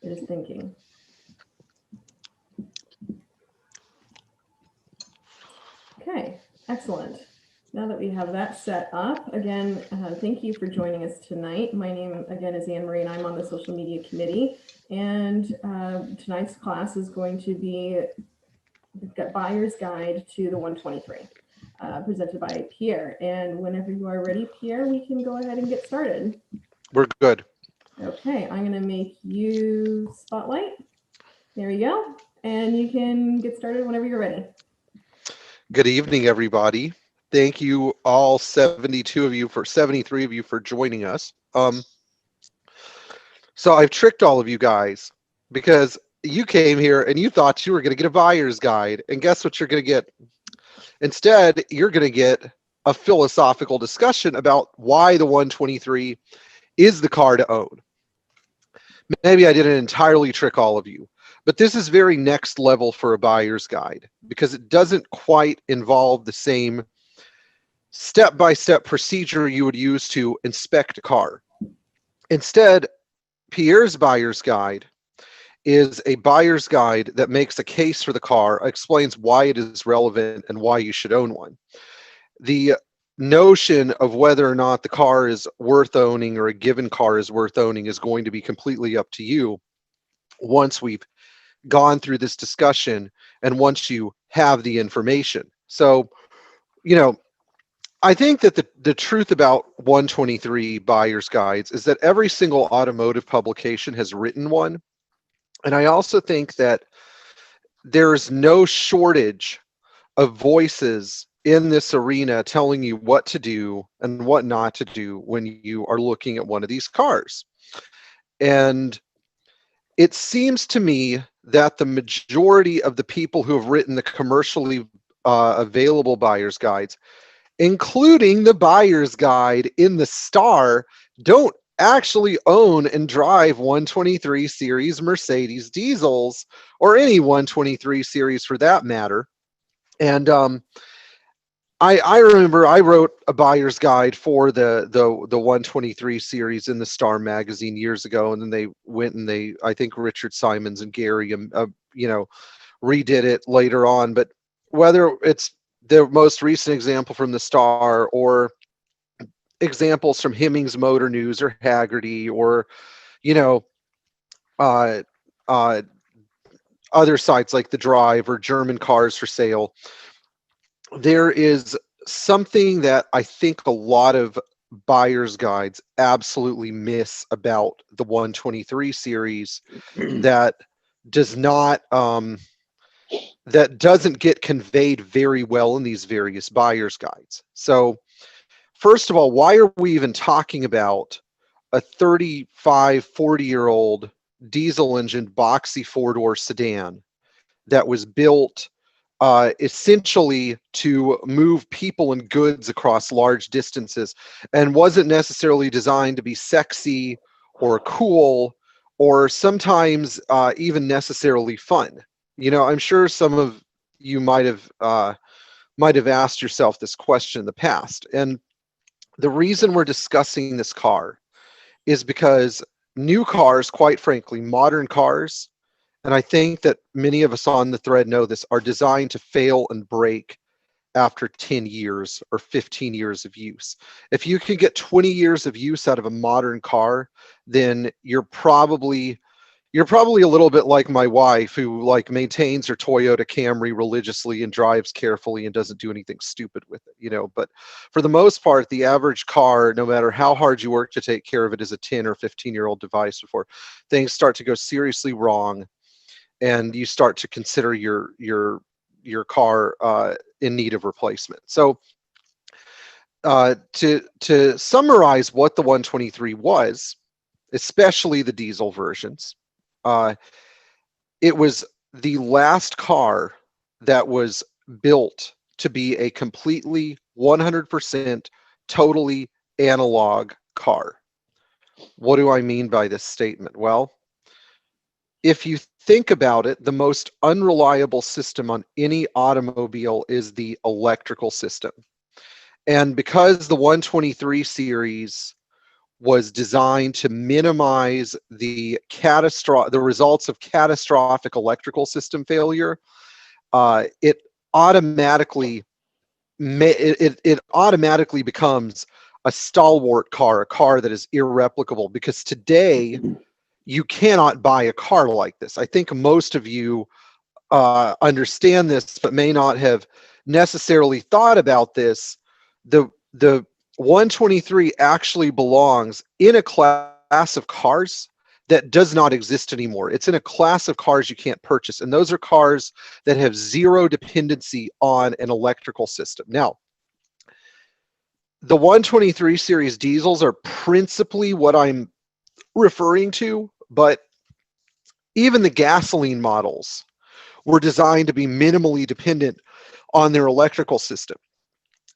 It is thinking. Okay, excellent. Now that we have that set up, again, thank you for joining us tonight. My name, again, is Anne Marie, and I'm on the social media committee. And tonight's class is going to be the Buyer's Guide to the 123, presented by Pierre. And whenever you are ready, Pierre, we can go ahead and get started. We're good. Okay, I'm going to make you spotlight. There you go. And you can get started whenever you're ready. Good evening, everybody. Thank you all 73 of you for joining us. So I've tricked all of you guys because you came here and you thought you were going to get a buyer's guide, and guess what you're going to get? Instead, you're going to get a philosophical discussion about why the 123 is the car to own. Maybe I didn't entirely trick all of you, but this is very next level for a buyer's guide because it doesn't quite involve the same step-by-step procedure you would use to inspect a car. Instead, Pierre's buyer's guide is a buyer's guide that makes a case for the car, explains why it is relevant and why you should own one. The notion of whether or not the car is worth owning or a given car is worth owning is going to be completely up to you once we've gone through this discussion and once you have the information. So, I think that the truth about 123 buyer's guides is that every single automotive publication has written one. And I also think that there's no shortage of voices in this arena telling you what to do and what not to do when you are looking at one of these cars. And it seems to me that the majority of the people who have written the commercially available buyer's guides, including the buyer's guide in the Star, don't actually own and drive 123 series Mercedes diesels or any 123 series for that matter. And I remember I wrote a buyer's guide for the 123 series in the Star magazine years ago, and then they went and I think Richard Simons and Gary redid it later on. But whether it's the most recent example from the Star or examples from Hemmings Motor News or Haggerty or other sites like The Drive or German Cars for Sale, there is something that I think a lot of buyer's guides absolutely miss about the 123 series that doesn't get conveyed very well in these various buyer's guides. So first of all, why are we even talking about a 35, 40-year-old diesel engine boxy four-door sedan that was built essentially to move people and goods across large distances and wasn't necessarily designed to be sexy or cool or sometimes even necessarily fun? I'm sure some of you might have asked yourself this question in the past. And the reason we're discussing this car is because new cars, quite frankly, modern cars, and I think that many of us on the thread know this, are designed to fail and break after 10 years or 15 years of use. If you can get 20 years of use out of a modern car, then you're probably a little bit like my wife, who maintains her Toyota Camry religiously and drives carefully and doesn't do anything stupid with it, but for the most part, the average car, no matter how hard you work to take care of it, is a 10 or 15-year-old device before things start to go seriously wrong and you start to consider your car in need of replacement. So to summarize what the 123 was, especially the diesel versions, it was the last car that was built to be a completely 100% totally analog car. What do I mean by this statement? Well, if you think about it, the most unreliable system on any automobile is the electrical system. And because the 123 series was designed to minimize the results of catastrophic electrical system failure. It automatically it automatically becomes a stalwart car, a car that is irreplicable, because today you cannot buy a car like this. I think most of you understand this, but may not have necessarily thought about this. The 123 actually belongs in a class of cars that does not exist anymore. It's in a class of cars you can't purchase, and those are cars that have zero dependency on an electrical system. Now, the 123 series diesels are principally what I'm referring to, but even the gasoline models were designed to be minimally dependent on their electrical system.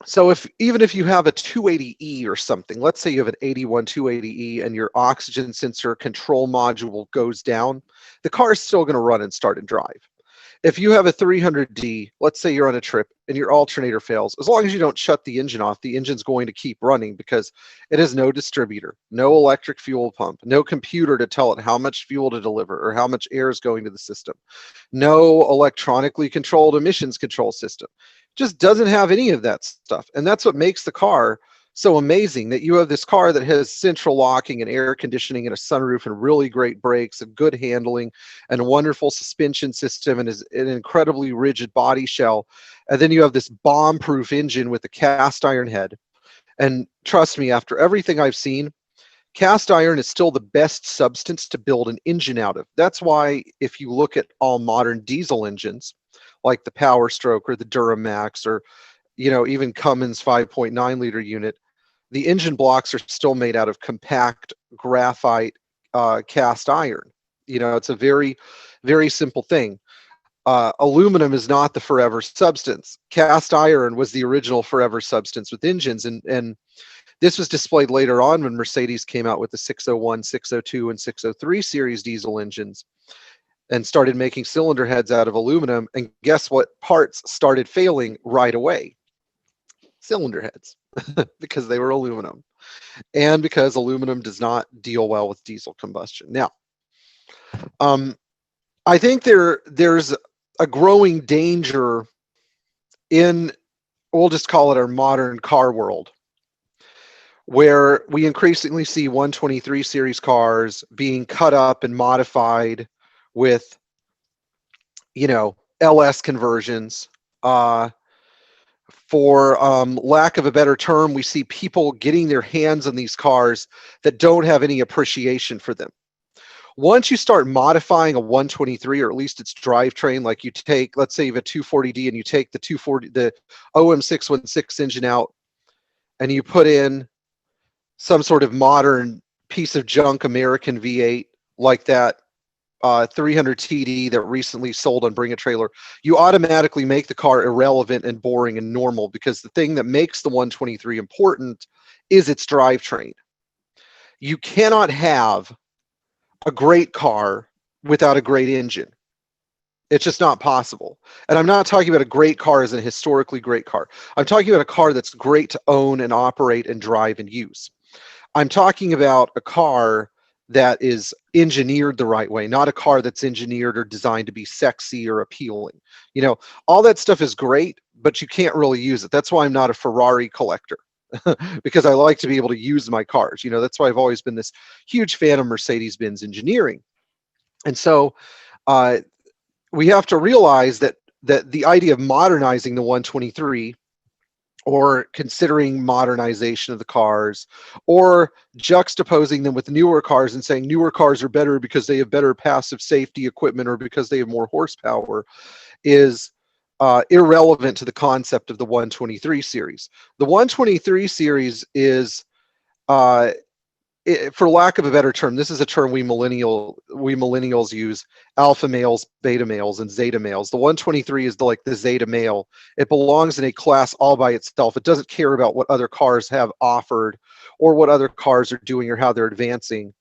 So even if you have a 280E or something, let's say you have an 81 280E and your oxygen sensor control module goes down, the car is still going to run and start and drive. If you have a 300D, let's say you're on a trip and your alternator fails, as long as you don't shut the engine off, the engine's going to keep running, because it has no distributor, no electric fuel pump, no computer to tell it how much fuel to deliver or how much air is going to the system, no electronically controlled emissions control system. Just doesn't have any of that stuff. And that's what makes the car so amazing, that you have this car that has central locking and air conditioning and a sunroof and really great brakes and good handling and a wonderful suspension system and is an incredibly rigid body shell. And then you have this bomb-proof engine with a cast iron head. And trust me, after everything I've seen, cast iron is still the best substance to build an engine out of. That's why if you look at all modern diesel engines, like the Power Stroke or the Duramax, or even Cummins 5.9 liter unit, the engine blocks are still made out of compact graphite cast iron. It's a very, very simple thing. Aluminum is not the forever substance. Cast iron was the original forever substance with engines, and this was displayed later on when Mercedes came out with the 601, 602, and 603 series diesel engines and started making cylinder heads out of aluminum. And guess what parts started failing right away? Cylinder heads, because they were aluminum, and because aluminum does not deal well with diesel combustion. Now, I think there's a growing danger in, we'll just call it our modern car world, where we increasingly see 123 series cars being cut up and modified with, LS conversions. For lack of a better term, we see people getting their hands on these cars that don't have any appreciation for them. Once you start modifying a 123, or at least its drivetrain, like you take, let's say you have a 240D and you take the OM616 engine out and you put in some sort of modern piece of junk American V8 like that 300 TD that recently sold on Bring a Trailer, you automatically make the car irrelevant and boring and normal, because the thing that makes the 123 important is its drivetrain. You cannot have a great car without a great engine. It's just not possible. And I'm not talking about a great car as a historically great car. I'm talking about a car that's great to own and operate and drive and use. I'm talking about a car that is engineered the right way, not a car that's engineered or designed to be sexy or appealing. All that stuff is great, but you can't really use it. That's why I'm not a Ferrari collector, because I like to be able to use my cars. That's why I've always been this huge fan of Mercedes-Benz engineering. And so we have to realize that the idea of modernizing the 123, or considering modernization of the cars, or juxtaposing them with newer cars and saying newer cars are better because they have better passive safety equipment or because they have more horsepower, is irrelevant to the concept of the 123 series. The 123 series is, for lack of a better term, this is a term we millennials use: alpha males, beta males, and zeta males. The 123 is the zeta male. It belongs in a class all by itself. It doesn't care about what other cars have offered or what other cars are doing or how they're advancing.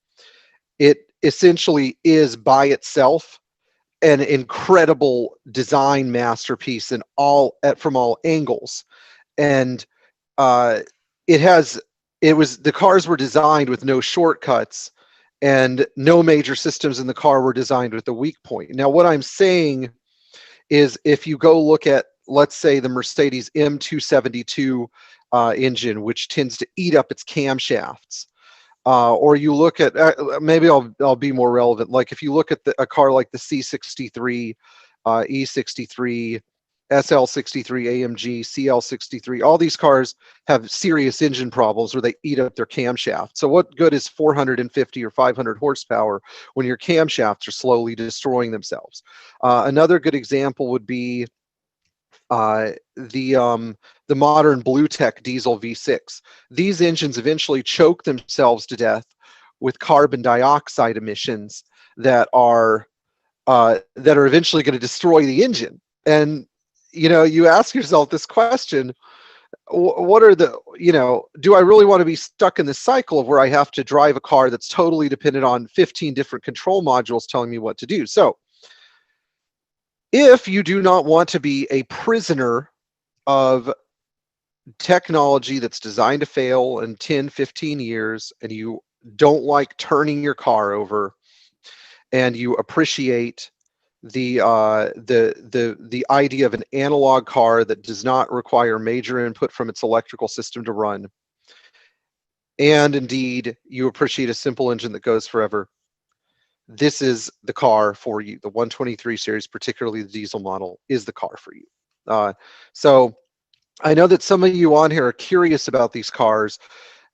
It essentially is by itself an incredible design masterpiece from all angles. And it has the cars were designed with no shortcuts, and no major systems in the car were designed with a weak point. Now, what I'm saying is, if you go look at, let's say, the Mercedes M272 engine, which tends to eat up its camshafts, or you look at, maybe I'll be more relevant. Like if you look at a car like the C63, E63, SL63, AMG, CL63, all these cars have serious engine problems where they eat up their camshaft. So what good is 450 or 500 horsepower when your camshafts are slowly destroying themselves? Another good example would be the modern Blue Tech diesel V6. These engines eventually choke themselves to death with carbon dioxide emissions that are eventually going to destroy the engine. And you ask yourself this question: what are the, do I really want to be stuck in this cycle of where I have to drive a car that's totally dependent on 15 different control modules telling me what to do? So if you do not want to be a prisoner of technology that's designed to fail in 10, 15 years, and you don't like turning your car over, and you appreciate the idea of an analog car that does not require major input from its electrical system to run, and indeed you appreciate a simple engine that goes forever, this is the car for you. The 123 series, particularly the diesel model, is the car for you. So I know that some of you on here are curious about these cars.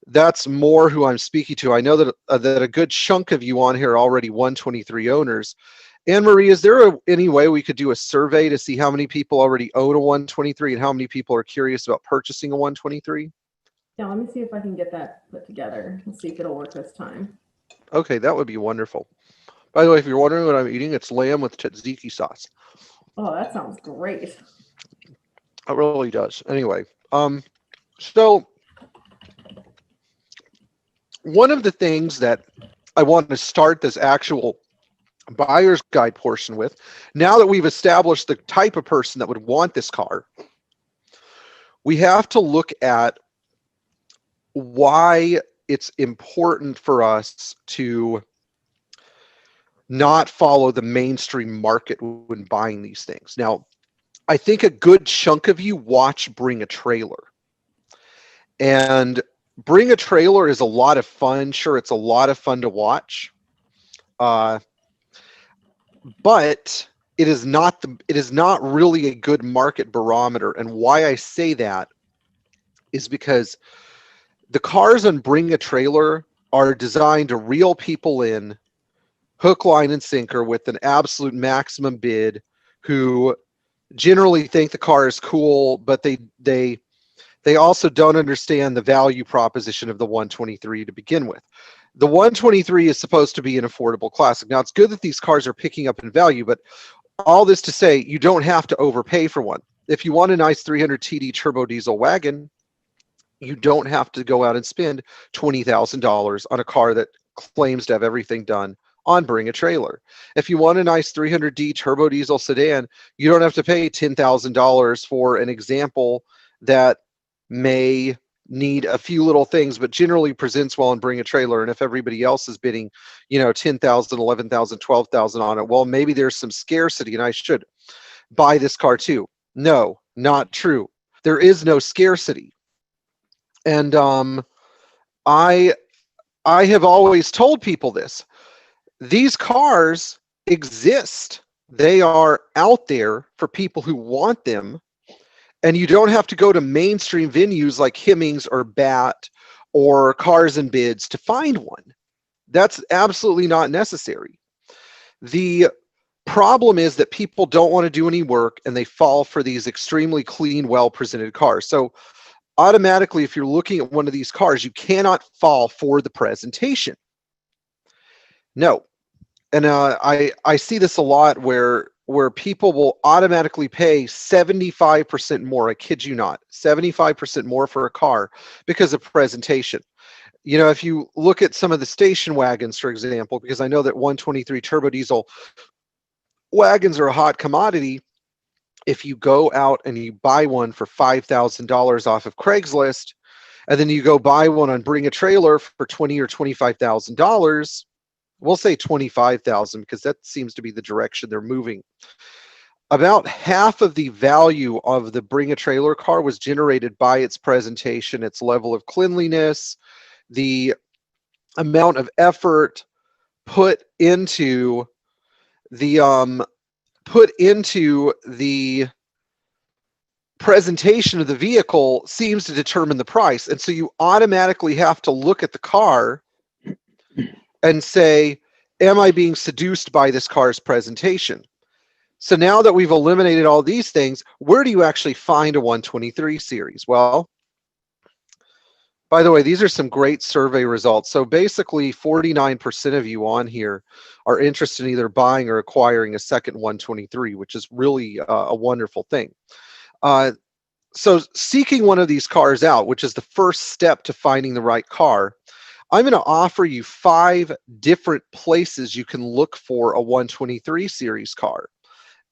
That's more who I'm speaking to. I know that that a good chunk of you on here are already 123 owners. Anne Marie, is there any way we could do a survey to see how many people already own a 123 and how many people are curious about purchasing a 123? Yeah, let me see if I can get that put together. Let's see if it'll work this time. Okay, that would be wonderful. By the way, if you're wondering what I'm eating, it's lamb with tzatziki sauce. Oh, that sounds great. It really does. Anyway, so one of the things that I want to start this actual buyer's guide portion with, now that we've established the type of person that would want this car, we have to look at why it's important for us to not follow the mainstream market when buying these things. Now, I think a good chunk of you watch Bring a Trailer. And Bring a Trailer is a lot of fun. Sure, it's a lot of fun to watch. But it is not really a good market barometer. And why I say that is because the cars on Bring a Trailer are designed to reel people in hook, line, and sinker with an absolute maximum bid, who generally think the car is cool, but they also don't understand the value proposition of the 123 to begin with. The 123 is supposed to be an affordable classic. Now, it's good that these cars are picking up in value, but all this to say, you don't have to overpay for one. If you want a nice 300 TD turbo diesel wagon, you don't have to go out and spend $20,000 on a car that claims to have everything done on Bring a Trailer. If you want a nice 300D turbo diesel sedan, you don't have to pay $10,000 for an example that may need a few little things, but generally presents well and Bring a Trailer. And if everybody else is bidding, $10,000, $11,000, $12,000 on it, well, maybe there's some scarcity and I should buy this car too. No, not true. There is no scarcity. And I have always told people this. These cars exist. They are out there for people who want them. And you don't have to go to mainstream venues like Hemmings or BAT or Cars and Bids to find one. That's absolutely not necessary. The problem is that people don't want to do any work and they fall for these extremely clean, well-presented cars. So automatically, if you're looking at one of these cars, you cannot fall for the presentation. No. And I see this a lot where people will automatically pay 75% more. I kid you not, 75% more for a car because of presentation. If you look at some of the station wagons, for example, because I know that 123 turbo diesel wagons are a hot commodity. If you go out and you buy one for $5,000 off of Craigslist, and then you go buy one on Bring a Trailer for $20,000 or $25,000. We'll say 25,000 because that seems to be the direction they're moving. About half of the value of the Bring a Trailer car was generated by its presentation, its level of cleanliness, the amount of effort put into the presentation of the vehicle seems to determine the price. And so you automatically have to look at the car and say, am I being seduced by this car's presentation? So now that we've eliminated all these things, where do you actually find a 123 series? Well, by the way, these are some great survey results. So basically 49% of you on here are interested in either buying or acquiring a second 123, which is really a wonderful thing. So seeking one of these cars out, which is the first step to finding the right car, I'm going to offer you 5 different places you can look for a 123 series car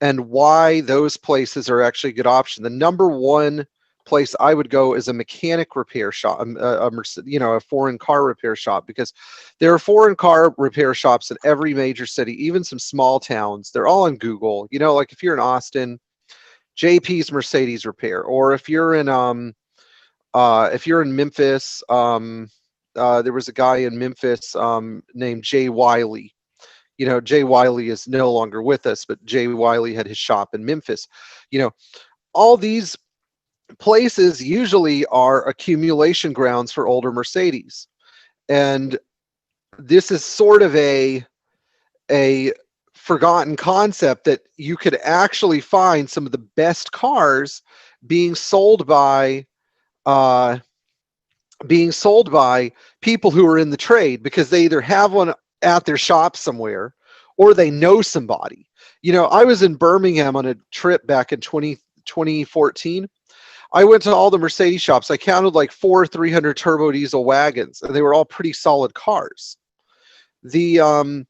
and why those places are actually a good option. The number one place I would go is a mechanic repair shop, a foreign car repair shop, because there are foreign car repair shops in every major city, even some small towns. They're all on Google. Like if you're in Austin, JP's Mercedes Repair, or if you're in Memphis, there was a guy in Memphis named Jay Wiley. Jay Wiley is no longer with us, but Jay Wiley had his shop in Memphis. All these places usually are accumulation grounds for older Mercedes. And this is sort of a forgotten concept that you could actually find some of the best cars being sold by people who are in the trade, because they either have one at their shop somewhere or they know somebody. I was in Birmingham on a trip back in 2014. I went to all the Mercedes shops. I counted like 4 300 turbo diesel wagons, and they were all pretty solid cars. The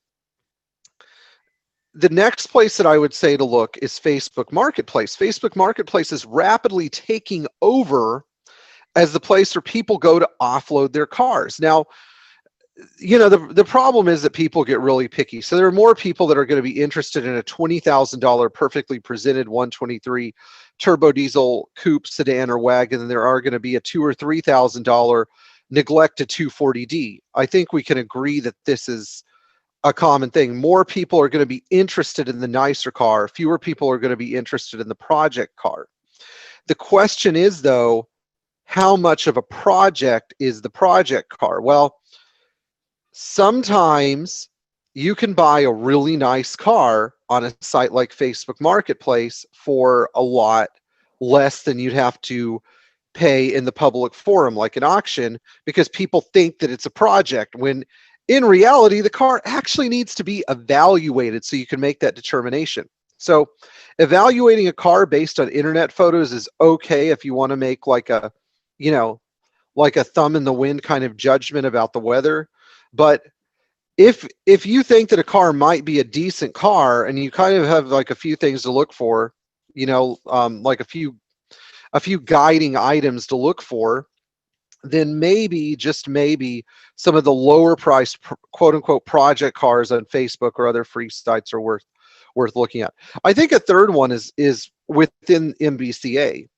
next place that I would say to look is Facebook Marketplace. Facebook Marketplace is rapidly taking over as the place where people go to offload their cars. Now, the problem is that people get really picky. So there are more people that are going to be interested in a $20,000 perfectly presented 123 turbo diesel coupe, sedan, or wagon than there are going to be a $2,000 or $3,000 neglected 240D. I think we can agree that this is a common thing. More people are going to be interested in the nicer car. Fewer people are going to be interested in the project car. The question is, though, how much of a project is the project car? Well, sometimes you can buy a really nice car on a site like Facebook Marketplace for a lot less than you'd have to pay in the public forum, like an auction, because people think that it's a project, when in reality, the car actually needs to be evaluated so you can make that determination. So evaluating a car based on internet photos is okay if you want to make like a thumb in the wind kind of judgment about the weather. But if you think that a car might be a decent car and you kind of have like a few things to look for, like a few guiding items to look for, then maybe, just maybe, some of the lower priced quote unquote project cars on Facebook or other free sites are worth looking at. I think a third one is within MBCA.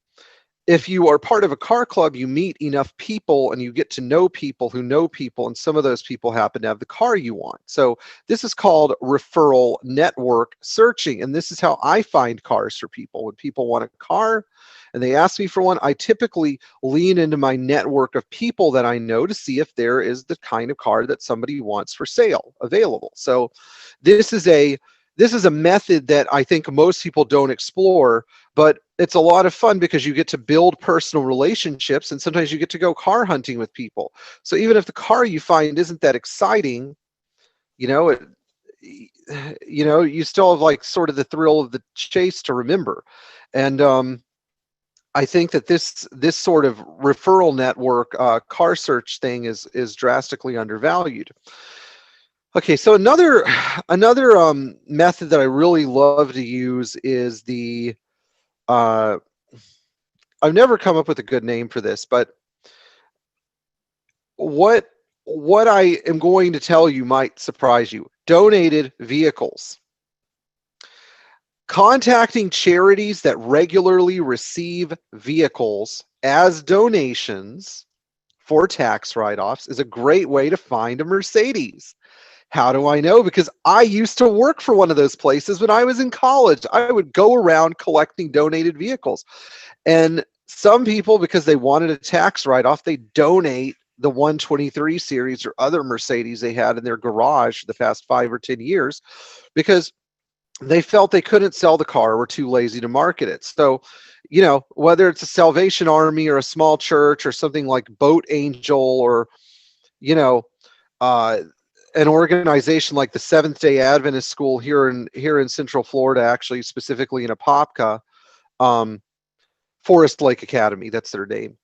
If you are part of a car club, you meet enough people and you get to know people who know people, and some of those people happen to have the car you want. So this is called referral network searching, and this is how I find cars for people. When people want a car and they ask me for one, I typically lean into my network of people that I know to see if there is the kind of car that somebody wants for sale available. So this is a method that I think most people don't explore, but it's a lot of fun because you get to build personal relationships, and sometimes you get to go car hunting with people. So even if the car you find isn't that exciting, you still have like sort of the thrill of the chase to remember. And I think that this sort of referral network car search thing is drastically undervalued. Okay, so another method that I really love to use is the I've never come up with a good name for this, but what I am going to tell you might surprise you. Donated vehicles. Contacting charities that regularly receive vehicles as donations for tax write-offs is a great way to find a Mercedes. How do I know? Because I used to work for one of those places when I was in college. I would go around collecting donated vehicles. And some people, because they wanted a tax write-off, they donate the 123 series or other Mercedes they had in their garage for the past 5 or 10 years because they felt they couldn't sell the car, were too lazy to market it. So, you know, whether it's a Salvation Army or a small church or something like Boat Angel or, you know, an organization like the Seventh-day Adventist School here in Central Florida, actually specifically in Apopka, Forest Lake Academy, that's their name.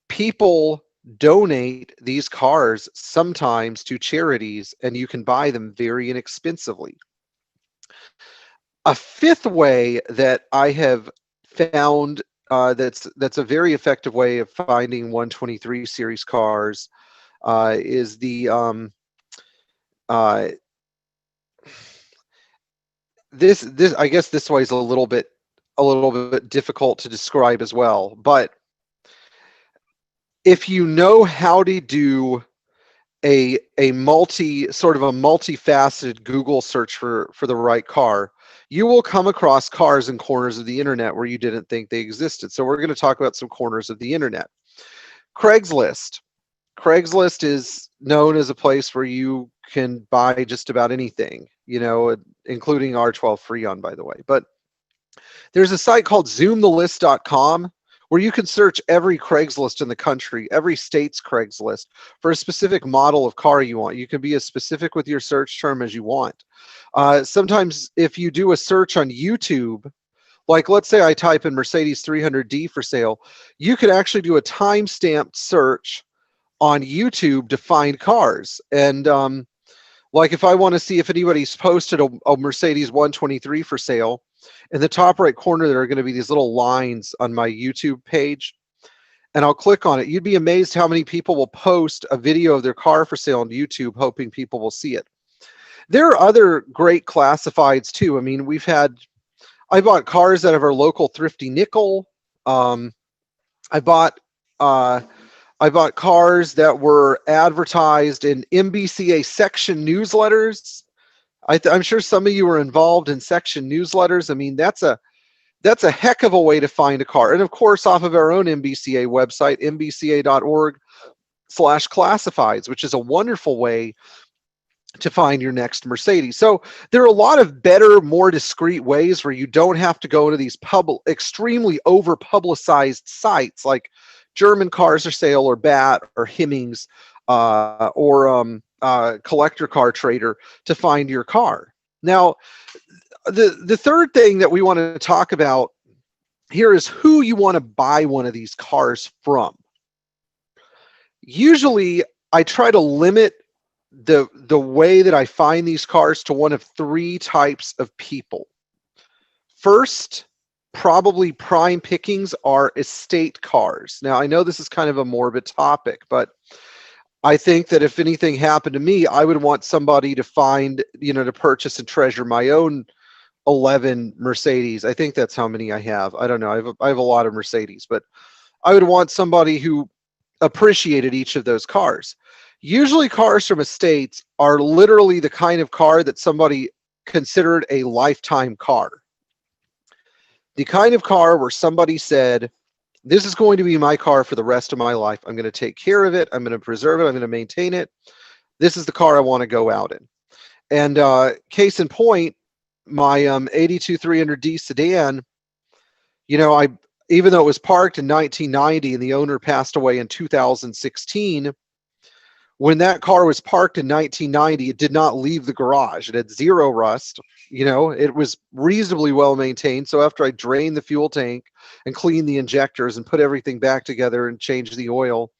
People donate these cars sometimes to charities, and you can buy them very inexpensively. A fifth way that I have found that's a very effective way of finding 123 series cars is the this I guess this way is a little bit difficult to describe as well. But if you know how to do a multifaceted Google search for the right car, you will come across cars and corners of the internet where you didn't think they existed. So we're going to talk about some corners of the internet. Craigslist. Craigslist is known as a place where you can buy just about anything, you know, including R12 Freon, by the way. But there's a site called zoomthelist.com where you can search every Craigslist in the country, every state's Craigslist, for a specific model of car you want. You can be as specific with your search term as you want. Sometimes if you do a search on YouTube, like let's say I type in Mercedes 300D for sale, you could actually do a time-stamped search on YouTube to find cars. And like if I want to see if anybody's posted a Mercedes 123 for sale, in the top right corner there are going to be these little lines on my YouTube page, and I'll click on it. You'd be amazed how many people will post a video of their car for sale on YouTube hoping people will see it. There are other great classifieds too. I mean, I bought cars out of our local Thrifty Nickel. I bought cars that were advertised in MBCA section newsletters. I'm sure some of you are involved in section newsletters. I mean, that's a That's a heck of a way to find a car. And of course, off of our own MBCA website, mbca.org/classifieds, which is a wonderful way to find your next Mercedes. So there are a lot of better, more discreet ways where you don't have to go to these extremely over-publicized sites like German Cars for Sale or BAT or Hemmings or Collector Car Trader to find your car. Now, the third thing that we want to talk about here is who you want to buy one of these cars from. Usually, I try to limit the way that I find these cars to one of three types of people. First, probably prime pickings are estate cars. Now, I know this is kind of a morbid topic, but I think that if anything happened to me, I would want somebody to find, to purchase and treasure my own 11 Mercedes. I think that's how many I have. I don't know. I have a lot of Mercedes, but I would want somebody who appreciated each of those cars. Usually cars from estates are literally the kind of car that somebody considered a lifetime car. The kind of car where somebody said, this is going to be my car for the rest of my life. I'm going to take care of it. I'm going to preserve it. I'm going to maintain it. This is the car I want to go out in. And case in point, my 82 300D sedan, even though it was parked in 1990 and the owner passed away in 2016, when that car was parked in 1990, it did not leave the garage. It had zero rust. It was reasonably well maintained. So after I drained the fuel tank and cleaned the injectors and put everything back together and changed the oil,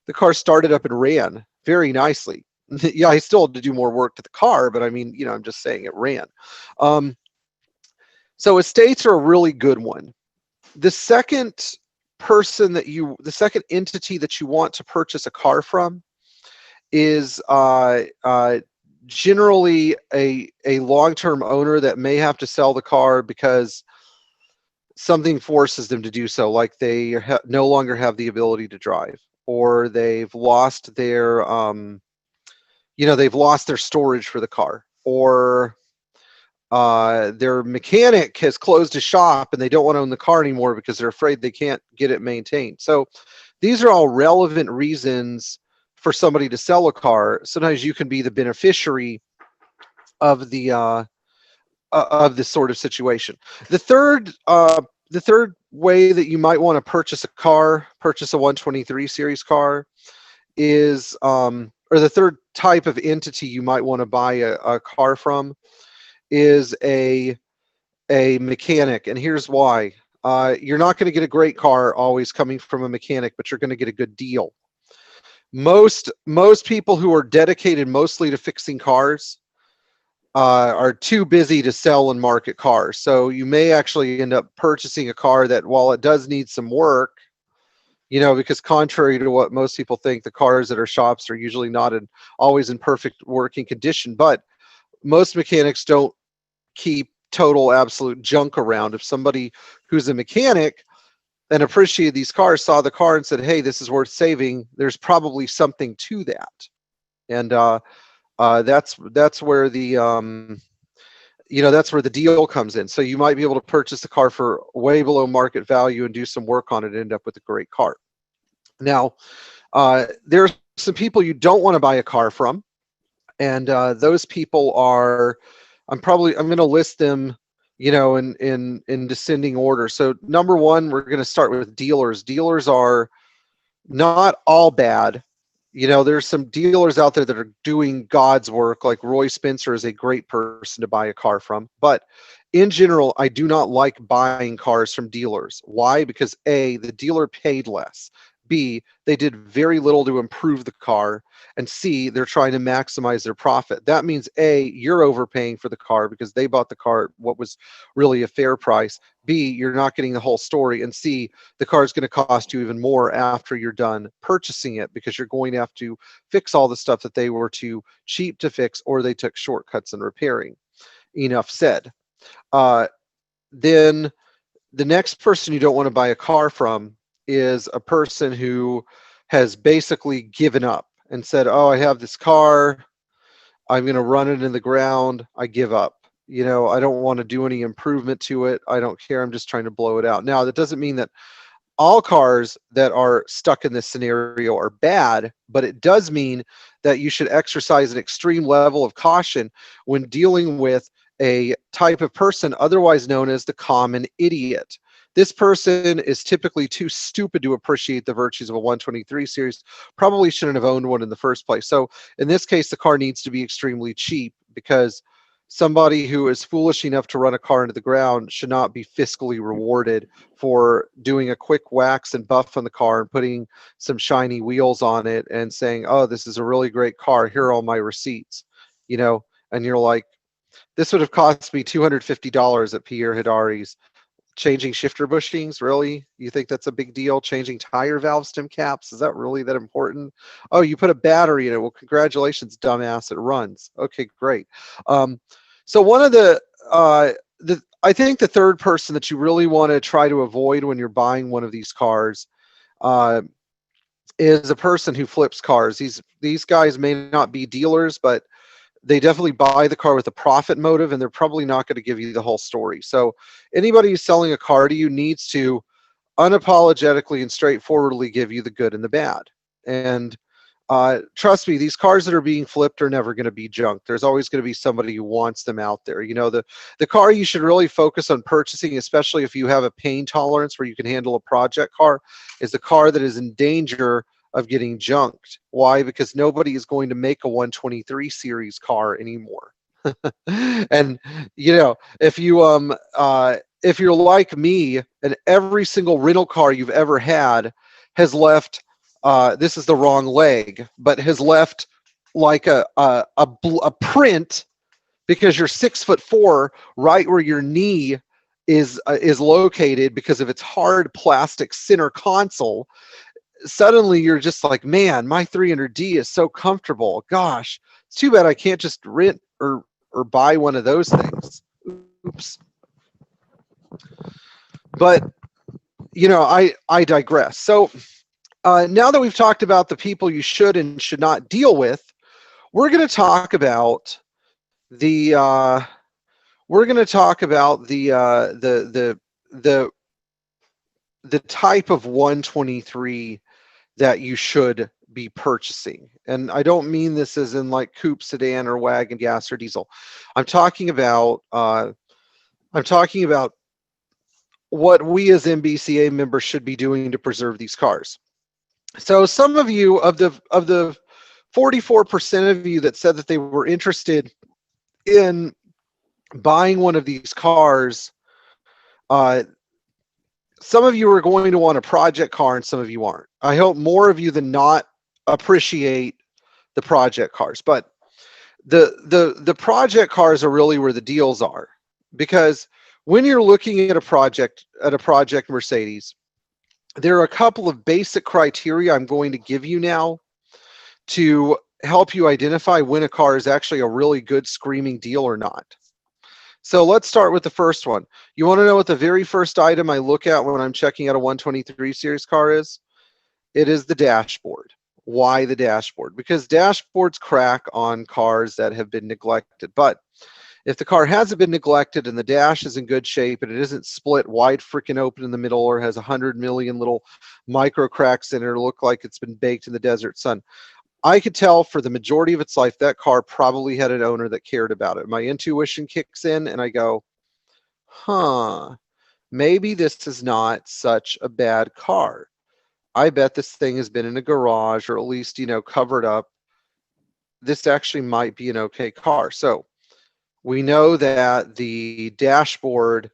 the car started up and ran very nicely. Yeah, I still had to do more work to the car, but I mean, I'm just saying it ran. So estates are a really good one. The second entity that you want to purchase a car from is generally a long-term owner that may have to sell the car because something forces them to do so, like they no longer have the ability to drive, or they've lost their they've lost their storage for the car, or their mechanic has closed a shop and they don't want to own the car anymore because they're afraid they can't get it maintained. So these are all relevant reasons for somebody to sell a car. Sometimes you can be the beneficiary of this sort of situation. The third way that you might want to purchase a 123 series car is, or the third type of entity you might want to buy a car from is a mechanic. And here's why. You're not going to get a great car always coming from a mechanic, but you're going to get a good deal. Most people who are dedicated mostly to fixing cars are too busy to sell and market cars. So you may actually end up purchasing a car that, while it does need some work, because contrary to what most people think, the cars at our shops are usually not always in perfect working condition. But most mechanics don't keep total absolute junk around. If somebody who's a mechanic and appreciated these cars saw the car and said, hey, this is worth saving, there's probably something to that. And that's where the that's where the deal comes in. So you might be able to purchase the car for way below market value and do some work on it and end up with a great car. Now, there are some people you don't want to buy a car from, and those people are, I'm going to list them, in descending order. So number one, we're going to start with dealers. Dealers are not all bad. There's some dealers out there that are doing God's work, like Roy Spencer is a great person to buy a car from. But in general, I do not like buying cars from dealers. Why? Because A, the dealer paid less. B, they did very little to improve the car. And C, they're trying to maximize their profit. That means A, you're overpaying for the car because they bought the car at what was really a fair price. B, you're not getting the whole story. And C, the car is going to cost you even more after you're done purchasing it because you're going to have to fix all the stuff that they were too cheap to fix, or they took shortcuts in repairing. Enough said. Then the next person you don't want to buy a car from is a person who has basically given up and said, oh, I have this car, I'm going to run it in the ground, I give up. I don't want to do any improvement to it. I don't care. I'm just trying to blow it out. Now, that doesn't mean that all cars that are stuck in this scenario are bad, but it does mean that you should exercise an extreme level of caution when dealing with a type of person otherwise known as the common idiot. This person is typically too stupid to appreciate the virtues of a 123 series, probably shouldn't have owned one in the first place. So in this case, the car needs to be extremely cheap, because somebody who is foolish enough to run a car into the ground should not be fiscally rewarded for doing a quick wax and buff on the car and putting some shiny wheels on it and saying, oh, this is a really great car, here are all my receipts, and you're like, this would have cost me $250 at Pierre Hedary's. Changing shifter bushings, really? You think that's a big deal? Changing tire valve stem caps, is that really that important? Oh, you put a battery in it. Well, congratulations, dumbass, it runs. Okay, great. So one of I think the third person that you really want to try to avoid when you're buying one of these cars is a person who flips cars. These guys may not be dealers, but they definitely buy the car with a profit motive, and they're probably not going to give you the whole story. So anybody who's selling a car to you needs to unapologetically and straightforwardly give you the good and the bad. And trust me, these cars that are being flipped are never going to be junk. There's always going to be somebody who wants them out there. The car you should really focus on purchasing, especially if you have a pain tolerance where you can handle a project car, is the car that is in danger of getting junked. Why? Because nobody is going to make a 123 series car anymore. And if you're like me, and every single rental car you've ever had has left, this is the wrong leg, but has left like a print, because you're 6'4", right where your knee is located, because of its hard plastic center console. suddenly you're just like, man, my 300D is so comfortable. Gosh, it's too bad I can't just rent or buy one of those things. Oops. But I digress. So now that we've talked about the people you should and should not deal with, we're going to talk about the the type of 123 that you should be purchasing. And I don't mean this as in like coupe, sedan, or wagon, gas, or diesel. I'm talking about what we as MBCA members should be doing to preserve these cars. So some of you, of the 44% of you that said that they were interested in buying one of these cars, some of you are going to want a project car and some of you aren't. I hope more of you than not appreciate the project cars, but the project cars are really where the deals are, because when you're looking at a project Mercedes, there are a couple of basic criteria I'm going to give you now to help you identify when a car is actually a really good screaming deal or not. So let's start with the first one. You want to know what the very first item I look at when I'm checking out a 123 series car is? It is the dashboard. Why the dashboard? Because dashboards crack on cars that have been neglected. But if the car hasn't been neglected and the dash is in good shape and it isn't split wide freaking open in the middle or has 100 million little micro cracks in it or look like it's been baked in the desert sun, I could tell for the majority of its life that car probably had an owner that cared about it. My intuition kicks in and I go, maybe this is not such a bad car. I bet this thing has been in a garage or at least, covered up. This actually might be an okay car. So we know that the dashboard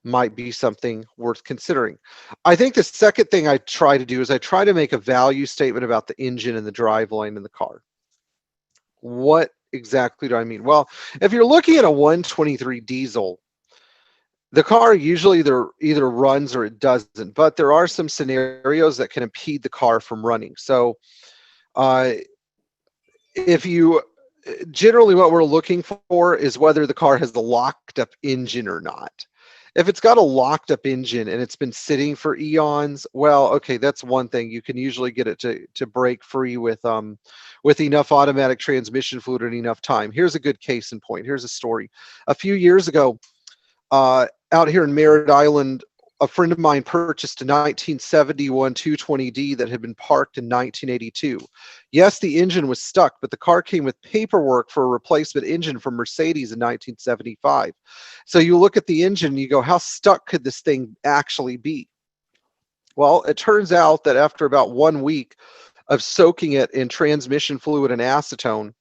might be something worth considering. I think the second thing I try to do is I try to make a value statement about the engine and the driveline in the car. What exactly do I mean? Well, if you're looking at a 123 diesel, the car usually either runs or it doesn't, but there are some scenarios that can impede the car from running. So generally what we're looking for is whether the car has the locked up engine or not. If it's got a locked up engine and it's been sitting for eons, well, okay, that's one thing. You can usually get it to break free with enough automatic transmission fluid and enough time. Here's a good case in point. Here's a story. A few years ago, out here in Merritt Island, a friend of mine purchased a 1971 220D that had been parked in 1982. Yes, the engine was stuck, but the car came with paperwork for a replacement engine from Mercedes in 1975. So you look at the engine and you go, how stuck could this thing actually be? Well, it turns out that after about 1 week of soaking it in transmission fluid and acetone,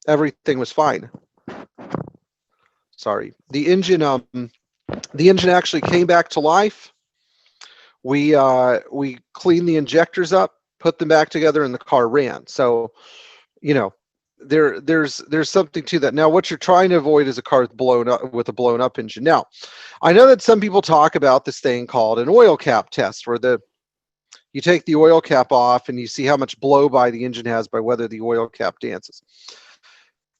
everything was fine. Sorry. The engine actually came back to life. We cleaned the injectors up, put them back together, and the car ran. So, there's something to that. Now, what you're trying to avoid is a car with a blown up engine. Now, I know that some people talk about this thing called an oil cap test, where you take the oil cap off and you see how much blow by the engine has by whether the oil cap dances.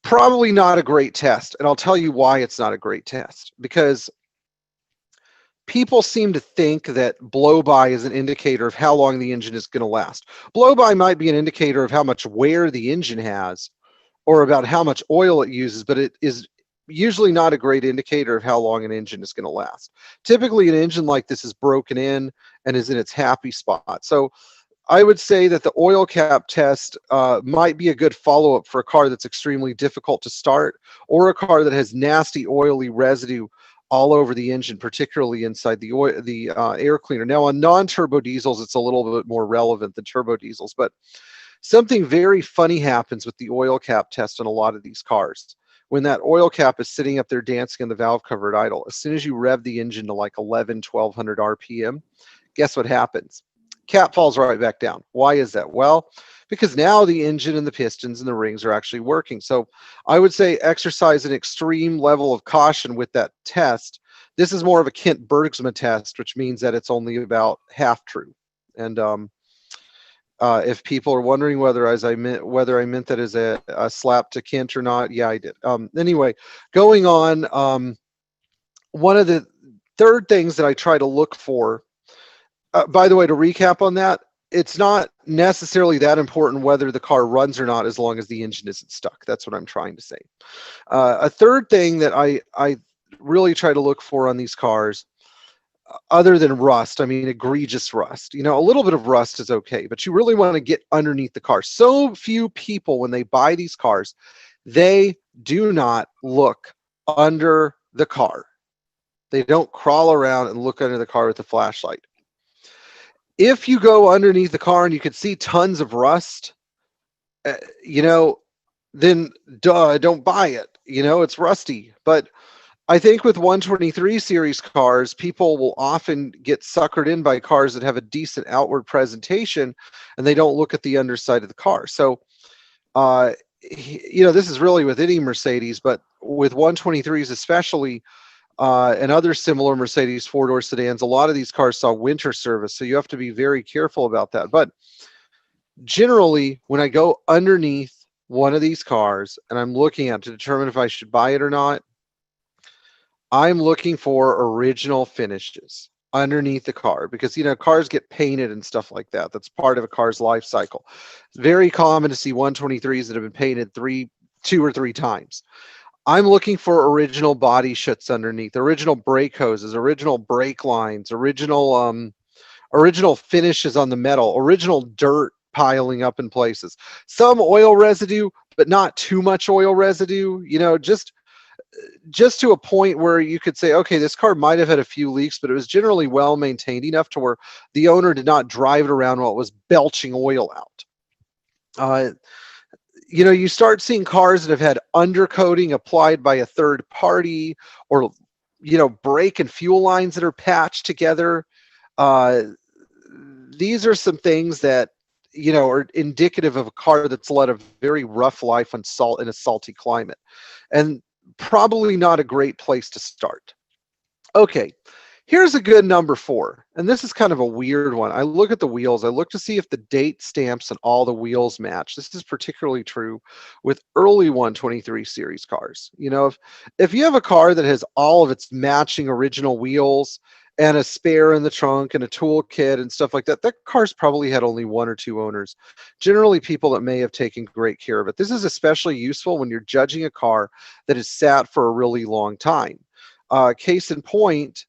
Probably not a great test, and I'll tell you why it's not a great test. Because people seem to think that blow-by is an indicator of how long the engine is going to last. Blow-by might be an indicator of how much wear the engine has or about how much oil it uses, but it is usually not a great indicator of how long an engine is going to last. Typically, an engine like this is broken in and is in its happy spot. So I would say that the oil cap test might be a good follow-up for a car that's extremely difficult to start or a car that has nasty oily residue all over the engine, particularly inside the air cleaner. Now, on non-turbo diesels, it's a little bit more relevant than turbo diesels, but something very funny happens with the oil cap test on a lot of these cars. When that oil cap is sitting up there dancing in the valve cover at idle, as soon as you rev the engine to like 1200 RPM, guess what happens? Cap falls right back down. Why is that? Well, because now the engine and the pistons and the rings are actually working. So I would say exercise an extreme level of caution with that test. This is more of a Kent Bergsma test, which means that it's only about half true. And if people are wondering whether I meant that as a slap to Kent or not, yeah, I did. Anyway, going on, one of the third things that I try to look for, by the way, to recap on that, it's not necessarily that important whether the car runs or not, as long as the engine isn't stuck. That's what I'm trying to say. A third thing that I really try to look for on these cars, other than rust, I mean, egregious rust, a little bit of rust is okay, but you really want to get underneath the car. So few people, when they buy these cars, they do not look under the car. They don't crawl around and look under the car with a flashlight. If you go underneath the car and you can see tons of rust, then don't buy it. It's rusty. But I think with 123 series cars, people will often get suckered in by cars that have a decent outward presentation, and they don't look at the underside of the car. So, this is really with any Mercedes, but with 123s especially, and other similar Mercedes four-door sedans, a lot of these cars saw winter service, so you have to be very careful about that. But generally, when I go underneath one of these cars and I'm looking at to determine if I should buy it or not, I'm looking for original finishes underneath the car, because cars get painted and stuff like that. That's part of a car's life cycle. It's very common to see 123s that have been painted 2 or 3 times. I'm looking for original body chutes underneath, original brake hoses, original brake lines, original finishes on the metal, original dirt piling up in places. Some oil residue, but not too much oil residue, just to a point where you could say, okay, this car might have had a few leaks, but it was generally well maintained enough to where the owner did not drive it around while it was belching oil out. You start seeing cars that have had undercoating applied by a third party, or, brake and fuel lines that are patched together. These are some things that, are indicative of a car that's led a very rough life in a salty climate, and probably not a great place to start. Okay. Here's a good number 4, and this is kind of a weird one. I look at the wheels. I look to see if the date stamps and all the wheels match. This is particularly true with early 123 series cars. If you have a car that has all of its matching original wheels and a spare in the trunk and a tool kit and stuff like that, that car's probably had only 1 or 2 owners. Generally, people that may have taken great care of it. This is especially useful when you're judging a car that has sat for a really long time. Case in point,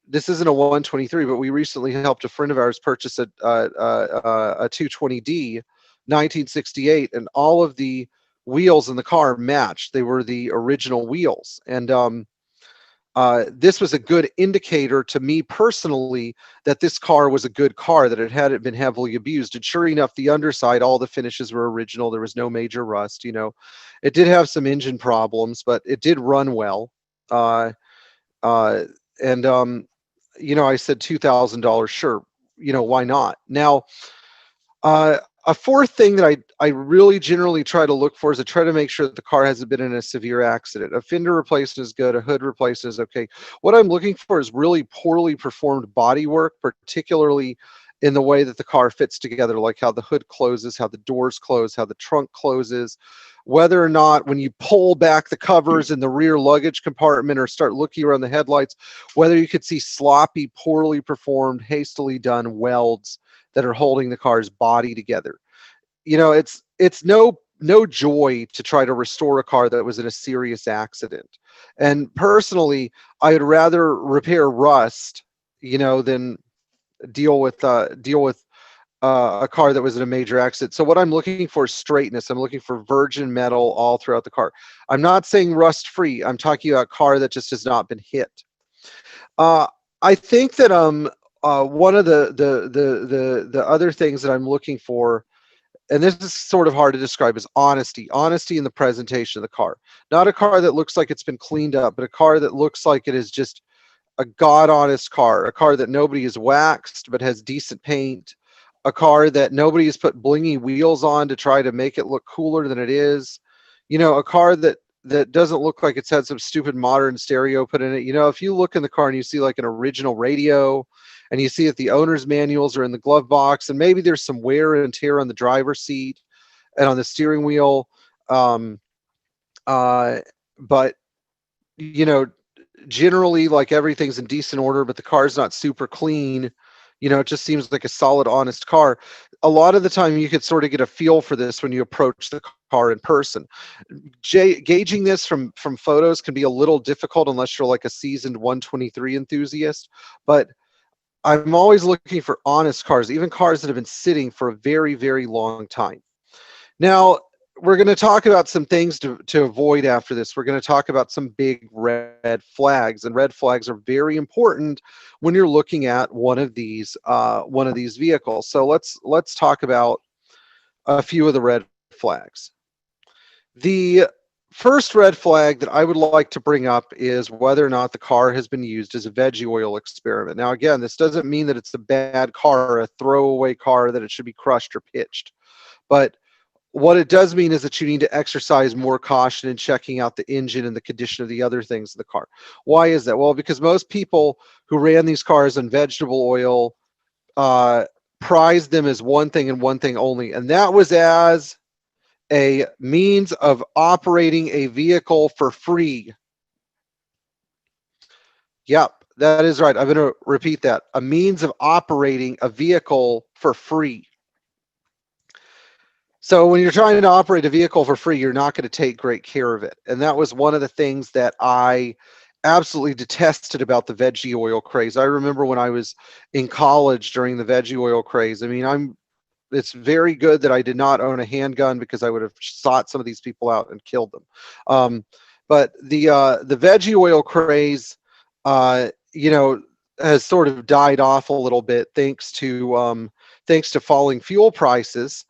this isn't a 123, but we recently helped a friend of ours purchase a 220D 1968, and all of the wheels in the car matched. They were the original wheels. And this was a good indicator to me personally that this car was a good car, that it hadn't been heavily abused. And sure enough, the underside, all the finishes were original. There was no major rust. It did have some engine problems, but it did run well. And I said $2,000, sure, why not? Now, a fourth thing that I really generally try to look for is I try to make sure that the car hasn't been in a severe accident. A fender replacement is good, a hood replacement is okay. What I'm looking for is really poorly performed body work, particularly in the way that the car fits together, like how the hood closes, how the doors close, how the trunk closes, whether or not when you pull back the covers in the rear luggage compartment or start looking around the headlights, whether you could see sloppy, poorly performed, hastily done welds that are holding the car's body together. It's no joy to try to restore a car that was in a serious accident. And personally, I would rather repair rust, than deal with a car that was in a major accident. So what I'm looking for is straightness. I'm looking for virgin metal all throughout the car. I'm not saying rust free. I'm talking about a car that just has not been hit. I think that one of the other things that I'm looking for, and this is sort of hard to describe, is honesty in the presentation of the car. Not a car that looks like it's been cleaned up, but a car that looks like it is just a god honest car, a car that nobody has waxed but has decent paint, a car that nobody has put blingy wheels on to try to make it look cooler than it is, a car that doesn't look like it's had some stupid modern stereo put in it. If you look in the car and you see like an original radio and you see that the owner's manuals are in the glove box, and maybe there's some wear and tear on the driver's seat and on the steering wheel. Um, but you know, generally, like, everything's in decent order, but the car's not super clean. It just seems like a solid, honest car. A lot of the time, you could sort of get a feel for this when you approach the car in person. Gauging this from photos can be a little difficult unless you're like a seasoned 123 enthusiast. But I'm always looking for honest cars, even cars that have been sitting for a very, very long time. Now, we're going to talk about some things to avoid after this. We're going to talk about some big red flags, and red flags are very important when you're looking at one of these vehicles. So let's talk about a few of the red flags. The first red flag that I would like to bring up is whether or not the car has been used as a veggie oil experiment. Now, again, this doesn't mean that it's a bad car, a throwaway car, that it should be crushed or pitched, but what it does mean is that you need to exercise more caution in checking out the engine and the condition of the other things in the car. Why is that? Well, because most people who ran these cars on vegetable oil prized them as one thing and one thing only, and that was as a means of operating a vehicle for free. Yep, that is right. I'm going to repeat that. A means of operating a vehicle for free. So when you're trying to operate a vehicle for free, you're not going to take great care of it. And that was one of the things that I absolutely detested about the veggie oil craze. I remember when I was in college during the veggie oil craze. I mean, it's very good that I did not own a handgun, because I would have sought some of these people out and killed them. But the veggie oil craze, has sort of died off a little bit thanks to falling fuel prices.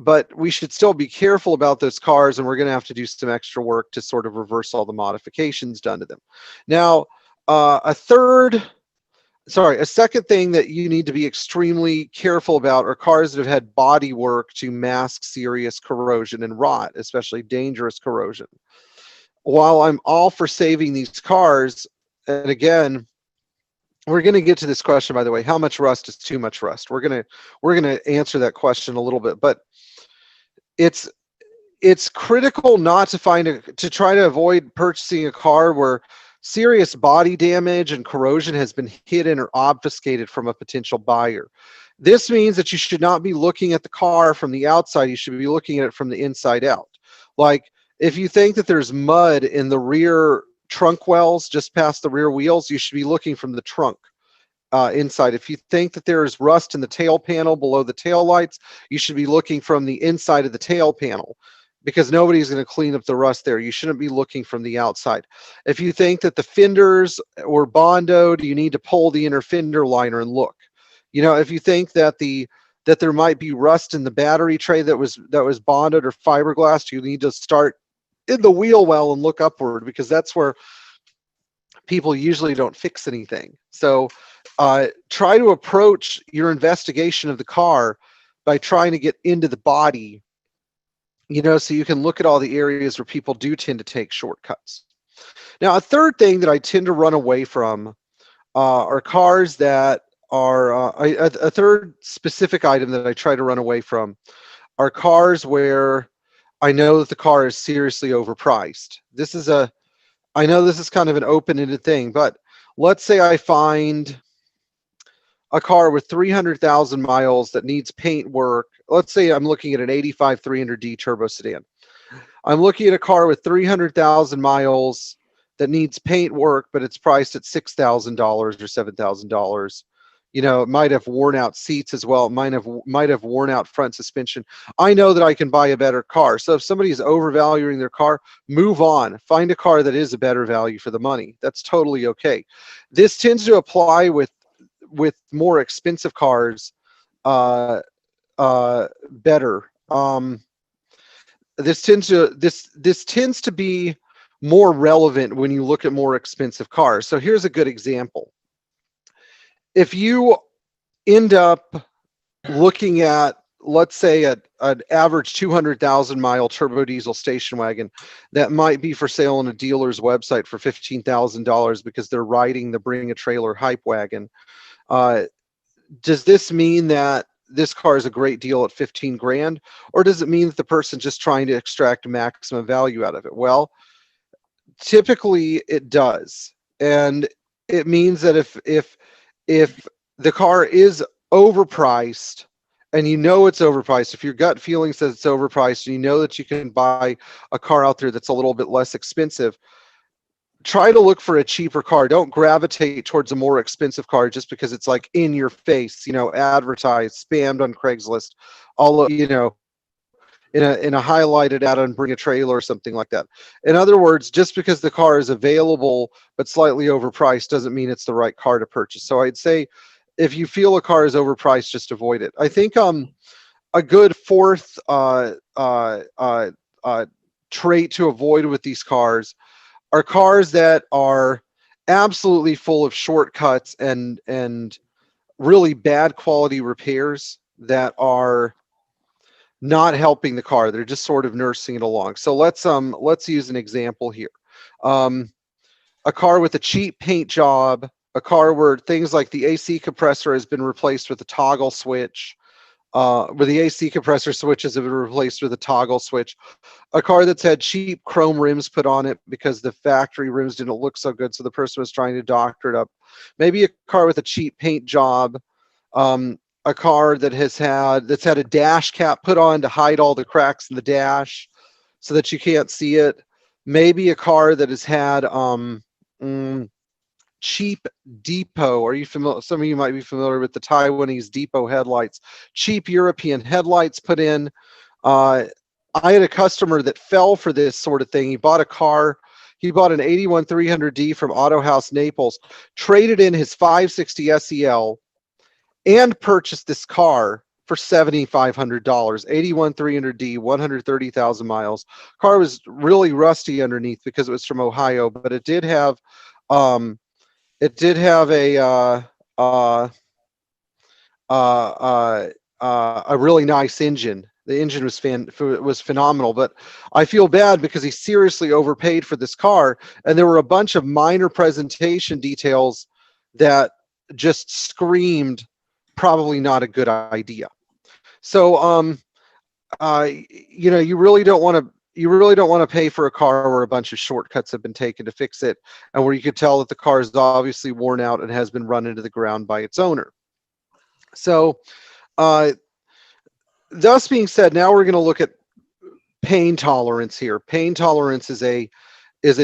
But we should still be careful about those cars, and we're going to have to do some extra work to sort of reverse all the modifications done to them. Now, a second thing that you need to be extremely careful about are cars that have had body work to mask serious corrosion and rot, especially dangerous corrosion. While I'm all for saving these cars, and again, we're going to get to this question, by the way, how much rust is too much rust? We're going to answer that question a little bit, but it's critical not to try to avoid purchasing a car where serious body damage and corrosion has been hidden or obfuscated from a potential buyer. This means that you should not be looking at the car from the outside. You should be looking at it from the inside out. Like, if you think that there's mud in the rear trunk wells just past the rear wheels, you should be looking from the trunk inside. If you think that there is rust in the tail panel below the tail lights, you should be looking from the inside of the tail panel, because nobody's going to clean up the rust there. You shouldn't be looking from the outside. If you think that the fenders were bondoed, you need to pull the inner fender liner and look. If you think that there might be rust in the battery tray that was bonded or fiberglass, you need to start in the wheel well and look upward, because that's where people usually don't fix anything. So try to approach your investigation of the car by trying to get into the body, so you can look at all the areas where people do tend to take shortcuts. Now, a third thing that I tend to run away from are cars that are, a third specific item that I try to run away from are cars where I know that the car is seriously overpriced. I know this is kind of an open-ended thing, but let's say I find a car with 300,000 miles that needs paint work. Let's say I'm looking at an 85 300D turbo sedan. I'm looking at a car with 300,000 miles that needs paint work, but it's priced at $6,000 or $7,000. It might have worn out seats as well. It might have worn out front suspension. I know that I can buy a better car. So if somebody is overvaluing their car, move on. Find a car that is a better value for the money. That's totally okay. This tends to apply with more expensive cars better. This tends to be more relevant when you look at more expensive cars. So here's a good example. If you end up looking at, let's say, an average 200,000 mile turbo diesel station wagon that might be for sale on a dealer's website for $15,000 because they're riding the Bring a Trailer hype wagon, Does this mean that this car is a great deal at 15 grand, or does it mean that the person's just trying to extract maximum value out of it? Well, typically it does, and it means that if the car is overpriced, and you know it's overpriced, if your gut feeling says it's overpriced, and you know that you can buy a car out there that's a little bit less expensive, try to look for a cheaper car. Don't gravitate towards a more expensive car just because it's like in your face, advertised, spammed on Craigslist, all in a highlighted ad on Bring a Trailer or something like that. In other words, just because the car is available but slightly overpriced doesn't mean it's the right car to purchase. So I'd say if you feel a car is overpriced, just avoid it. I think a good fourth trait to avoid with these cars are cars that are absolutely full of shortcuts and really bad quality repairs that are not helping the car. They're just sort of nursing it along. So let's use an example here. A car with a cheap paint job, a car where things like the AC compressor has been replaced with a toggle switch, where the AC compressor switches have been replaced with a toggle switch, a car that's had cheap chrome rims put on it because the factory rims didn't look so good, so the person was trying to doctor it up. Maybe a car with a cheap paint job, a car that's had a dash cap put on to hide all the cracks in the dash so that you can't see it. Maybe a car that has had cheap depot. Are you familiar? Some of you might be familiar with the Taiwanese depot headlights. Cheap European headlights put in. I had a customer that fell for this sort of thing. He bought a car. He bought an 81300D from Auto House Naples, traded in his 560 SEL, and purchased this car for $7,500. 81300D, 130,000 miles. Car was really rusty underneath because it was from Ohio, but it did have a really nice engine. The engine was phenomenal, but I feel bad because he seriously overpaid for this car, and there were a bunch of minor presentation details that just screamed probably not a good idea. So you really don't want to pay for a car where a bunch of shortcuts have been taken to fix it, and where you could tell that the car is obviously worn out and has been run into the ground by its owner. So thus being said, now we're going to look at pain tolerance here. Pain tolerance is a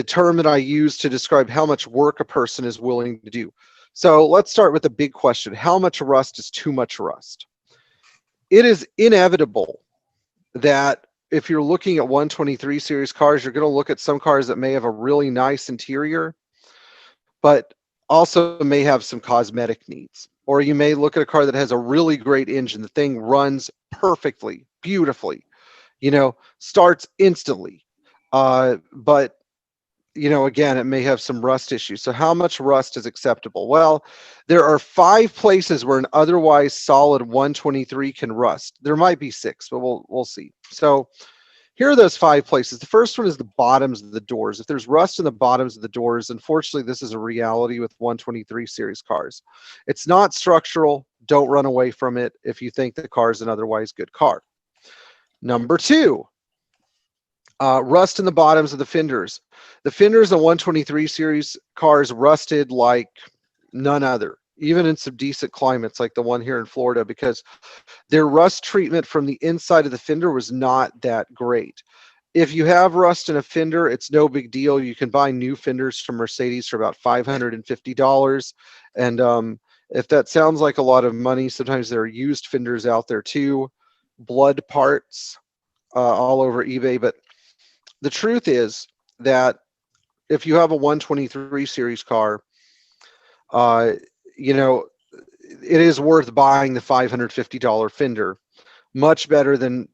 term that I use to describe how much work a person is willing to do. So let's start with the big question. How much rust is too much rust? It is inevitable that if you're looking at 123 series cars, you're going to look at some cars that may have a really nice interior, but also may have some cosmetic needs. Or you may look at a car that has a really great engine. The thing runs perfectly, beautifully, starts instantly. But again, it may have some rust issues. So how much rust is acceptable? Well, there are 5 places where an otherwise solid 123 can rust. There might be 6, but we'll see. So here are those 5 places. The first one is the bottoms of the doors. If there's rust in the bottoms of the doors, unfortunately, this is a reality with 123 series cars. It's not structural. Don't run away from it if you think the car is an otherwise good car. Number 2, rust in the bottoms of the fenders. The fenders on 123 series cars rusted like none other, even in some decent climates like the one here in Florida, because their rust treatment from the inside of the fender was not that great. If you have rust in a fender, it's no big deal. You can buy new fenders from Mercedes for about $550. And if that sounds like a lot of money, sometimes there are used fenders out there too, blood parts all over eBay. But the truth is that if you have a 123 series car, it is worth buying the $550 fender, much better than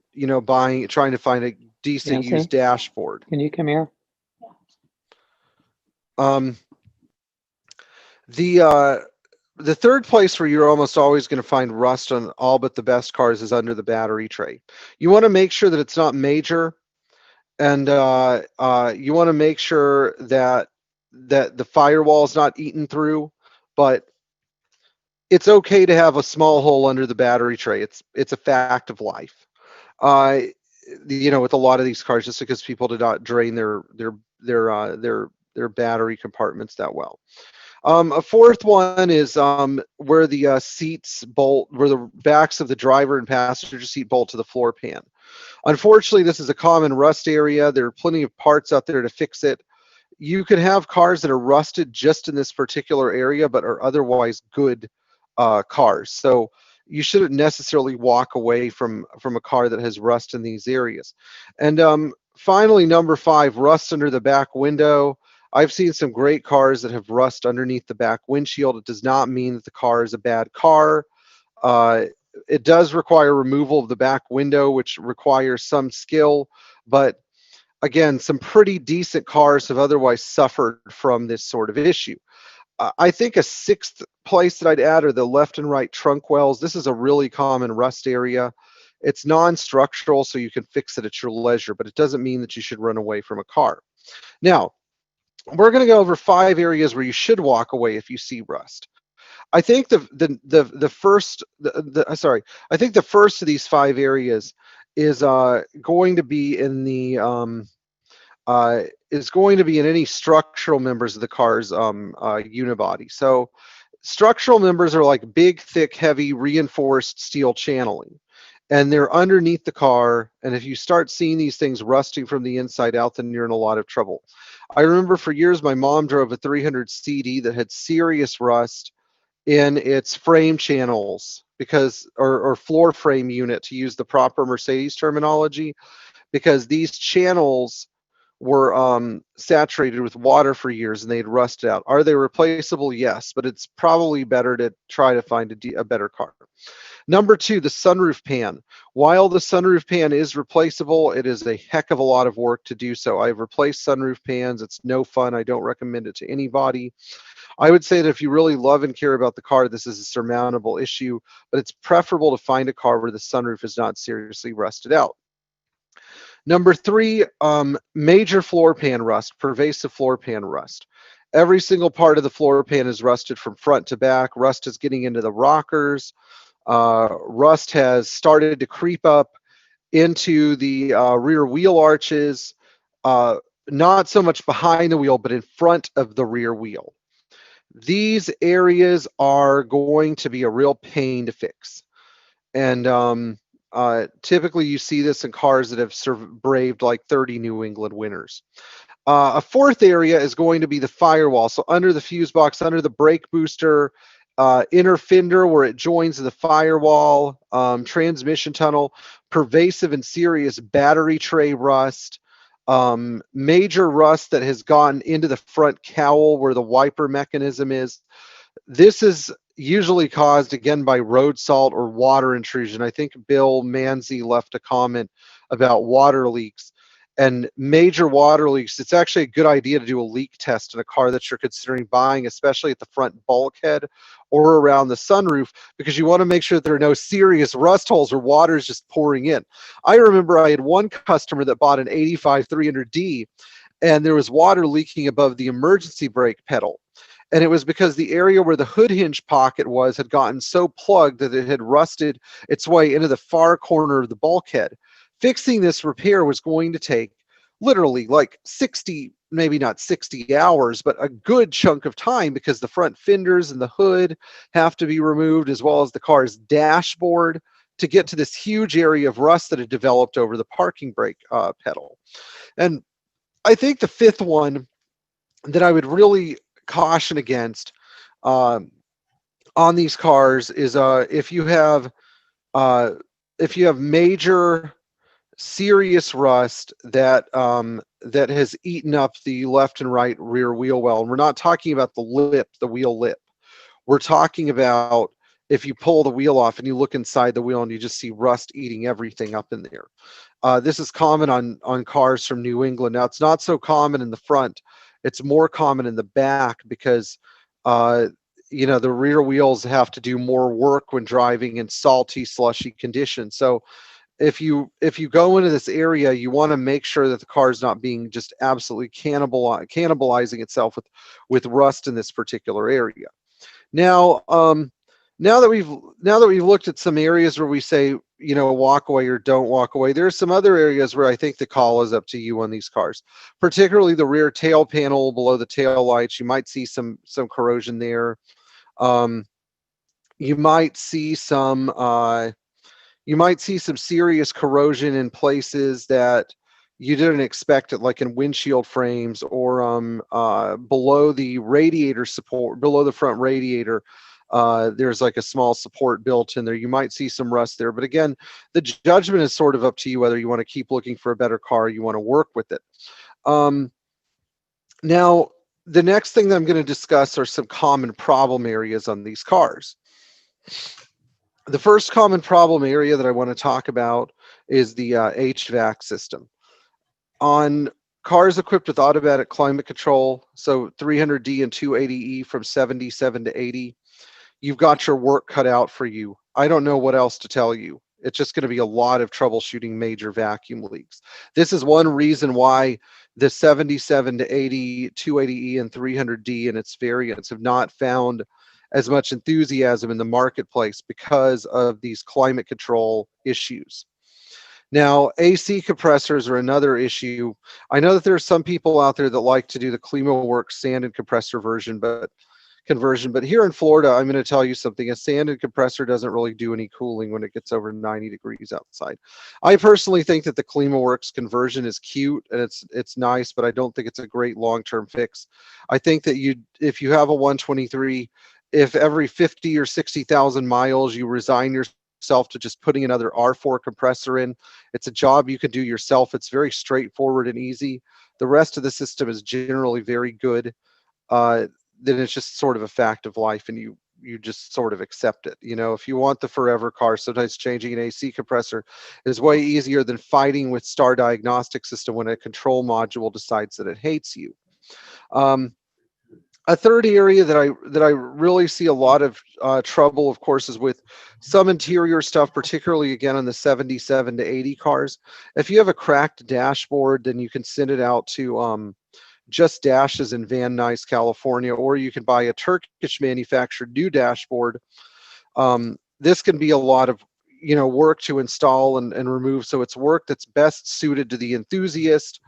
trying to find a decent Nancy, used dashboard. can you come here? The third place where you're almost always going to find rust on all but the best cars is under the battery tray. You want to make sure that it's not major, and you want to make sure that the firewall is not eaten through. But it's okay to have a small hole under the battery tray. It's a fact of life. Uh, with a lot of these cars, just because people did not drain their battery compartments that well. A fourth one is where the seats bolt, where the backs of the driver and passenger seat bolt to the floor pan. Unfortunately, this is a common rust area. There are plenty of parts out there to fix it. You can have cars that are rusted just in this particular area, but are otherwise good cars. So you shouldn't necessarily walk away from a car that has rust in these areas. And finally, number 5, rust under the back window. I've seen some great cars that have rust underneath the back windshield. It does not mean that the car is a bad car. It does require removal of the back window, which requires some skill, but again, some pretty decent cars have otherwise suffered from this sort of issue. I think a 6th place that I'd add are the left and right trunk wells. This is a really common rust area. It's non-structural, so you can fix it at your leisure, but it doesn't mean that you should run away from a car. Now, we're going to go over 5 areas where you should walk away if you see rust. I think the first I think the first of these 5 areas is going to be in the is going to be in any structural members of the car's unibody. So structural members are like big, thick, heavy, reinforced steel channeling, and they're underneath the car. And if you start seeing these things rusting from the inside out, then you're in a lot of trouble. I remember for years my mom drove a 300 CD that had serious rust in its frame channels, because or floor frame unit, to use the proper Mercedes terminology, because these channels were saturated with water for years and they'd rusted out. Are they replaceable? Yes, but it's probably better to try to find a better car. Number 2, the sunroof pan. While the sunroof pan is replaceable, it is a heck of a lot of work to do so. I've replaced sunroof pans. It's no fun. I don't recommend it to anybody. I would say that if you really love and care about the car, this is a surmountable issue, but it's preferable to find a car where the sunroof is not seriously rusted out. Number 3, major floor pan rust, pervasive floor pan rust. Every single part of the floor pan is rusted from front to back. Rust is getting into the rockers. Rust has started to creep up into the rear wheel arches, not so much behind the wheel, but in front of the rear wheel. These areas are going to be a real pain to fix. And typically you see this in cars that have braved like 30 New England winters. A 4th area is going to be the firewall. So under the fuse box, under the brake booster, inner fender where it joins the firewall, transmission tunnel, pervasive and serious battery tray rust, major rust that has gotten into the front cowl where the wiper mechanism is. This is usually caused, again, by road salt or water intrusion. I think Bill Manzi left a comment about water leaks. And major water leaks, it's actually a good idea to do a leak test in a car that you're considering buying, especially at the front bulkhead or around the sunroof, because you want to make sure that there are no serious rust holes or water is just pouring in. I remember I had one customer that bought an 85 300D, and there was water leaking above the emergency brake pedal. And it was because the area where the hood hinge pocket was had gotten so plugged that it had rusted its way into the far corner of the bulkhead. Fixing this repair was going to take literally like 60, maybe not 60 hours, but a good chunk of time, because the front fenders and the hood have to be removed, as well as the car's dashboard, to get to this huge area of rust that had developed over the parking brake pedal. And I think the 5th one that I would really caution against on these cars is if you have major serious rust that that has eaten up the left and right rear wheel well. And we're not talking about the lip, the wheel lip. We're talking about if you pull the wheel off and you look inside the wheel and you just see rust eating everything up in there. This is common on cars from New England. Now, it's not so common in the front. It's more common in the back because the rear wheels have to do more work when driving in salty, slushy conditions. So if you go into this area, you want to make sure that the car is not being just absolutely cannibalizing itself with rust in this particular area. Now, now that we've looked at some areas where we say, walk away or don't walk away, there are some other areas where I think the call is up to you on these cars, particularly the rear tail panel below the tail lights. You might see some corrosion there. Um, you might see some serious corrosion in places that you didn't expect it, like in windshield frames or below the radiator support, below the front radiator. There's like a small support built in there. You might see some rust there, but again, the judgment is sort of up to you whether you want to keep looking for a better car, or you want to work with it. Now, the next thing that I'm going to discuss are some common problem areas on these cars. The first common problem area that I want to talk about is the HVAC system. On cars equipped with automatic climate control, so 300D and 280E from 77 to 80, you've got your work cut out for you. I don't know what else to tell you. It's just going to be a lot of troubleshooting major vacuum leaks. This is one reason why the 77 to 80, 280E, and 300D and its variants have not found as much enthusiasm in the marketplace because of these climate control issues. Now, AC compressors are another issue. I know that there are some people out there that like to do the ClimaWorks sand and compressor conversion, but here in Florida, I'm going to tell you something. A sand and compressor doesn't really do any cooling when it gets over 90 degrees outside. I personally think that the ClimaWorks conversion is cute and it's nice, but I don't think it's a great long-term fix. I think that if you have a 123, if every 50 or 60,000 miles you resign yourself to just putting another R4 compressor in, it's a job you can do yourself. It's very straightforward and easy. The rest of the system is generally very good. Then it's just sort of a fact of life, and you just sort of accept it. If you want the forever car, sometimes changing an AC compressor is way easier than fighting with Star Diagnostic System when a control module decides that it hates you. A third area that I really see a lot of trouble, of course, is with some interior stuff, particularly again on the 77 to 80 cars. If you have a cracked dashboard, then you can send it out to Just Dashes in Van Nuys, California, or you can buy a Turkish manufactured new dashboard. This can be a lot of work to install and remove, so it's work that's best suited to the enthusiast.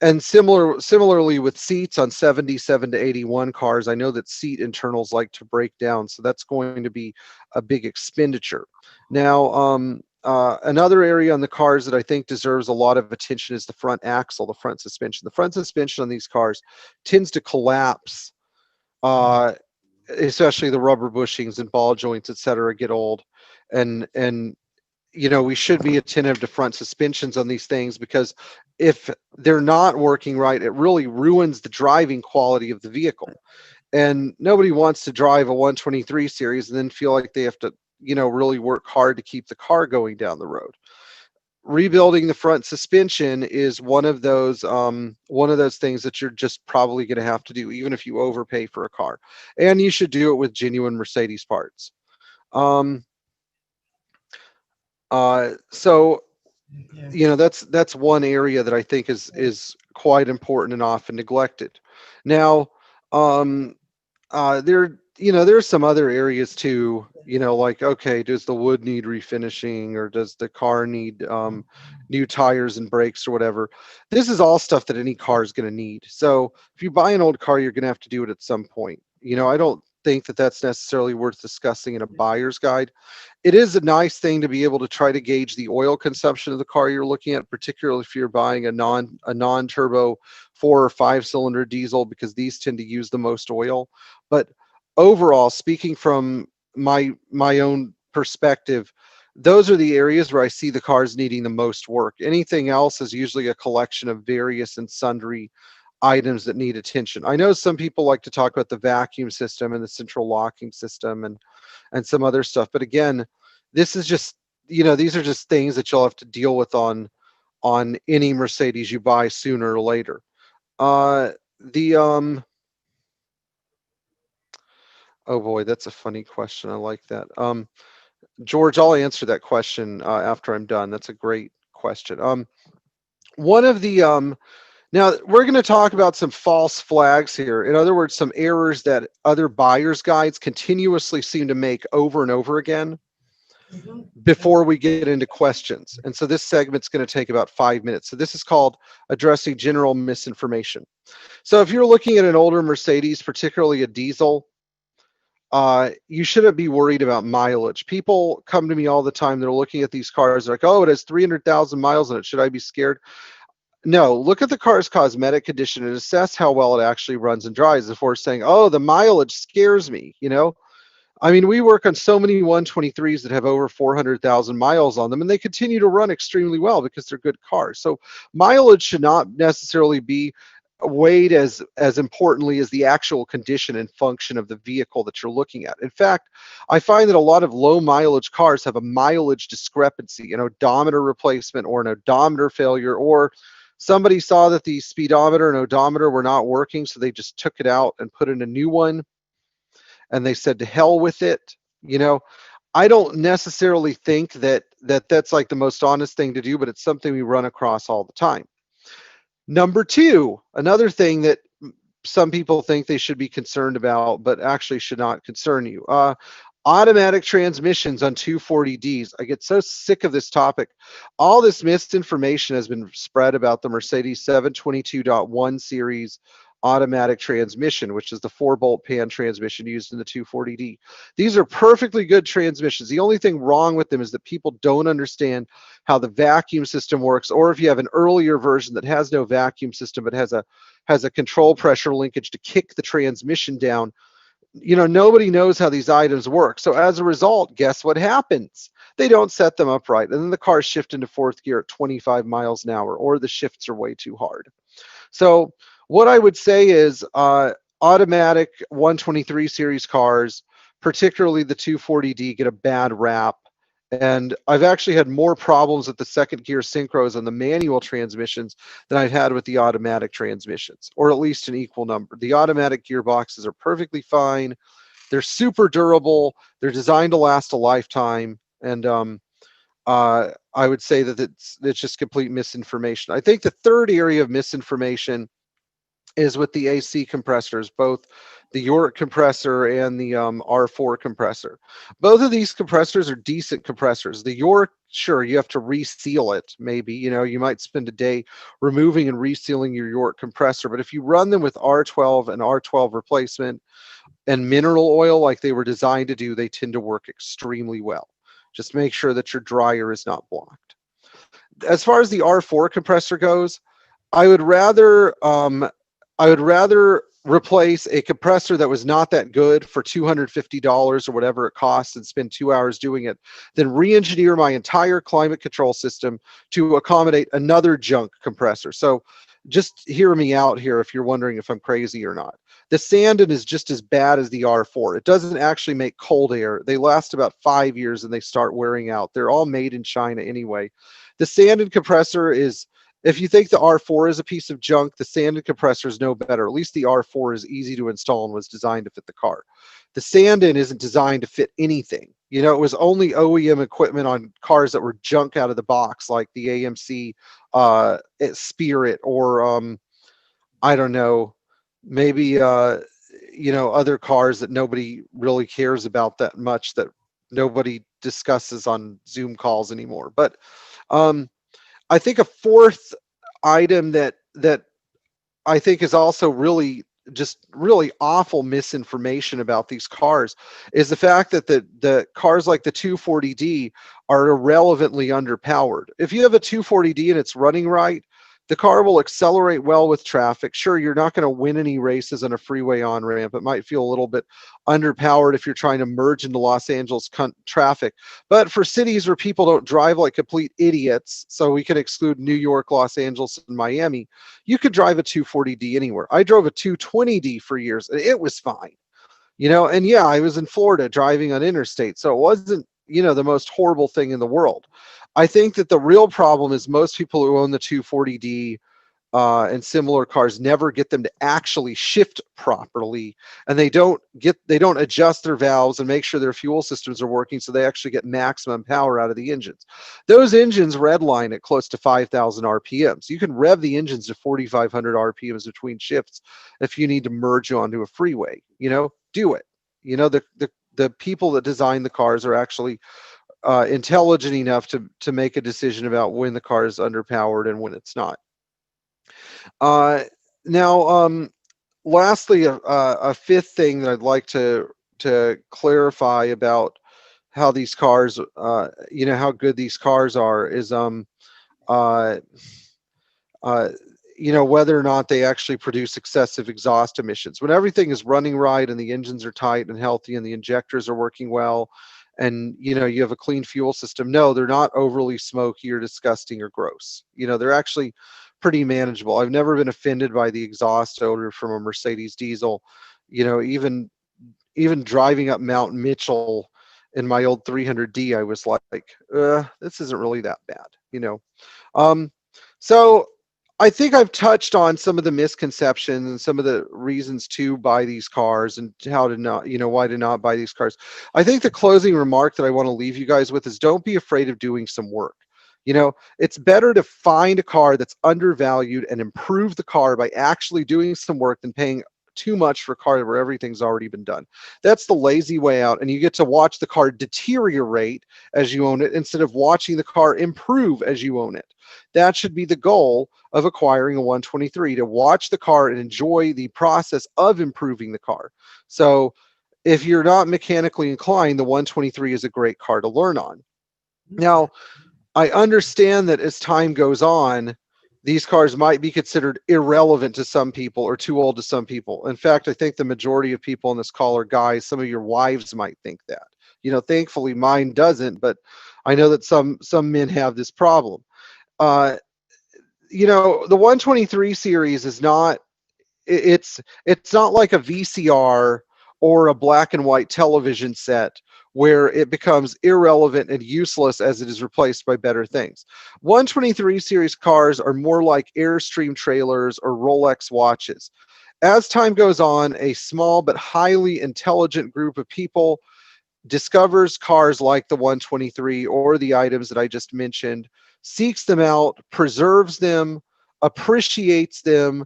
And similarly with seats on 77 to 81 cars, I know that seat internals like to break down, so that's going to be a big expenditure. Now, another area on the cars that I think deserves a lot of attention is the front axle, the front suspension. The front suspension on these cars tends to collapse, especially the rubber bushings and ball joints, et cetera, get old. And we should be attentive to front suspensions on these things, because if they're not working right, it really ruins the driving quality of the vehicle. And nobody wants to drive a 123 series and then feel like they have to, really work hard to keep the car going down the road. Rebuilding the front suspension is one of those things that you're just probably going to have to do, even if you overpay for a car. And you should do it with genuine Mercedes parts. So that's one area that I think is quite important and often neglected. Now, there's some other areas too, like, okay, does the wood need refinishing, or does the car need new tires and brakes or whatever? This is all stuff that any car is going to need. So if you buy an old car, you're going to have to do it at some point. I don't think that that's necessarily worth discussing in a buyer's guide. It is a nice thing to be able to try to gauge the oil consumption of the car you're looking at, particularly if you're buying a non-turbo 4 or 5 cylinder diesel, because these tend to use the most oil. But overall, speaking from my own perspective, those are the areas where I see the cars needing the most work. Anything else is usually a collection of various and sundry items that need attention. I know some people like to talk about the vacuum system and the central locking system and some other stuff, but again, this is just, these are just things that you'll have to deal with on any Mercedes you buy sooner or later. Oh boy, that's a funny question. I like that. George, I'll answer that question after I'm done. That's a great question. One of the Now, we're going to talk about some false flags here. In other words, some errors that other buyer's guides continuously seem to make over and over again before we get into questions. And so this segment's going to take about 5 minutes. So this is called addressing general misinformation. So if you're looking at an older Mercedes, particularly a diesel, you shouldn't be worried about mileage. People come to me all the time. They're looking at these cars. They're like, oh, it has 300,000 miles on it. Should I be scared? No, look at the car's cosmetic condition and assess how well it actually runs and drives before saying, oh, the mileage scares me, you know? I mean, we work on so many 123s that have over 400,000 miles on them, and they continue to run extremely well because they're good cars. So mileage should not necessarily be weighed as importantly as the actual condition and function of the vehicle that you're looking at. In fact, I find that a lot of low mileage cars have a mileage discrepancy, an odometer replacement or an odometer failure, or somebody saw that the speedometer and odometer were not working, so they just took it out and put in a new one. And they said, to hell with it. You know, I don't necessarily think that that's like the most honest thing to do, but it's something we run across all the time. Number two, another thing that some people think they should be concerned about, but actually should not concern you. Automatic transmissions on 240Ds. I get so sick of this topic. All this misinformation has been spread about the Mercedes 722.1 series automatic transmission, which is the 4-bolt pan transmission used in the 240D. These are perfectly good transmissions. The only thing wrong with them is that people don't understand how the vacuum system works, or if you have an earlier version that has no vacuum system but has a control pressure linkage to kick the transmission down, you know, nobody knows how these items work. So as a result, guess what happens? They don't set them up right, and then the cars shift into fourth gear at 25 miles an hour, or the shifts are way too hard. So what I would say is automatic 123 series cars, particularly the 240D, get a bad rap. And I've actually had more problems with the second gear synchros and the manual transmissions than I've had with the automatic transmissions, or at least an equal number. The automatic gearboxes are perfectly fine. They're super durable. They're designed to last a lifetime. And I would say that it's just complete misinformation. I think the third area of misinformation is with the AC compressors, both the York compressor and the R4 compressor. Both of these compressors are decent compressors. The York, sure, you have to reseal it, maybe. You know, you might spend a day removing and resealing your York compressor, but if you run them with R12 and R12 replacement and mineral oil like they were designed to do, they tend to work extremely well. Just make sure that your dryer is not blocked. As far as the R4 compressor goes, I would rather replace a compressor that was not that good for $250 or whatever it costs and spend 2 hours doing it than re-engineer my entire climate control system to accommodate another junk compressor. So just hear me out here if you're wondering if I'm crazy or not. The Sandon is just as bad as the R4. It doesn't actually make cold air. They last about 5 years and they start wearing out. They're all made in China anyway. The Sandon compressor is, if you think the R4 is a piece of junk, the Sandon compressor is no better. At least the R4 is easy to install and was designed to fit the car. The Sandon isn't designed to fit anything. You know, it was only OEM equipment on cars that were junk out of the box, like the AMC Spirit, or I don't know, maybe you know, other cars that nobody really cares about that much, that nobody discusses on Zoom calls anymore. But I think a fourth item that I think is also really awful misinformation about these cars is the fact that the cars like the 240D are irrelevantly underpowered. If you have a 240D and it's running right, the car will accelerate well with traffic. Sure, you're not going to win any races on a freeway on-ramp. It might feel a little bit underpowered if you're trying to merge into Los Angeles traffic. But for cities where people don't drive like complete idiots, so we can exclude New York, Los Angeles, and Miami, you could drive a 240D anywhere. I drove a 220D for years, and it was fine. You know, and yeah, I was in Florida driving on interstate, so it wasn't, you know, the most horrible thing in the world. I think that the real problem is most people who own the 240D and similar cars never get them to actually shift properly, and they don't adjust their valves and make sure their fuel systems are working so they actually get maximum power out of the engines. Those engines redline at close to 5,000 RPMs. You can rev the engines to 4,500 RPMs between shifts if you need to merge onto a freeway. Do it. The people that design the cars are actually intelligent enough to make a decision about when the car is underpowered and when it's not. Now, lastly, a fifth thing that I'd like to clarify about how these cars, how good these cars are is, whether or not they actually produce excessive exhaust emissions. When everything is running right and the engines are tight and healthy and the injectors are working well, and you have a clean fuel system, no, they're not overly smoky or disgusting or gross. They're actually pretty manageable. I've never been offended by the exhaust odor from a Mercedes diesel. Even driving up Mount Mitchell in my old 300D, I was like, this isn't really that bad. So I think I've touched on some of the misconceptions and some of the reasons to buy these cars and how to not, why to not buy these cars. I think the closing remark that I want to leave you guys with is don't be afraid of doing some work. It's better to find a car that's undervalued and improve the car by actually doing some work than paying too much for a car where everything's already been done. That's the lazy way out, and you get to watch the car deteriorate as you own it instead of watching the car improve as you own it. That should be the goal of acquiring a 123, to watch the car and enjoy the process of improving the car. So if you're not mechanically inclined, the 123 is a great car to learn on. Now, I understand that as time goes on, these cars might be considered irrelevant to some people or too old to some people. In fact, I think the majority of people on this call are guys. Some of your wives might think that. Thankfully mine doesn't, but I know that some men have this problem. The 123 series is not, it's not like a VCR or a black and white television set where it becomes irrelevant and useless as it is replaced by better things. 123 series cars are more like Airstream trailers or Rolex watches. As time goes on, a small but highly intelligent group of people discovers cars like the 123 or the items that I just mentioned, seeks them out, preserves them, appreciates them,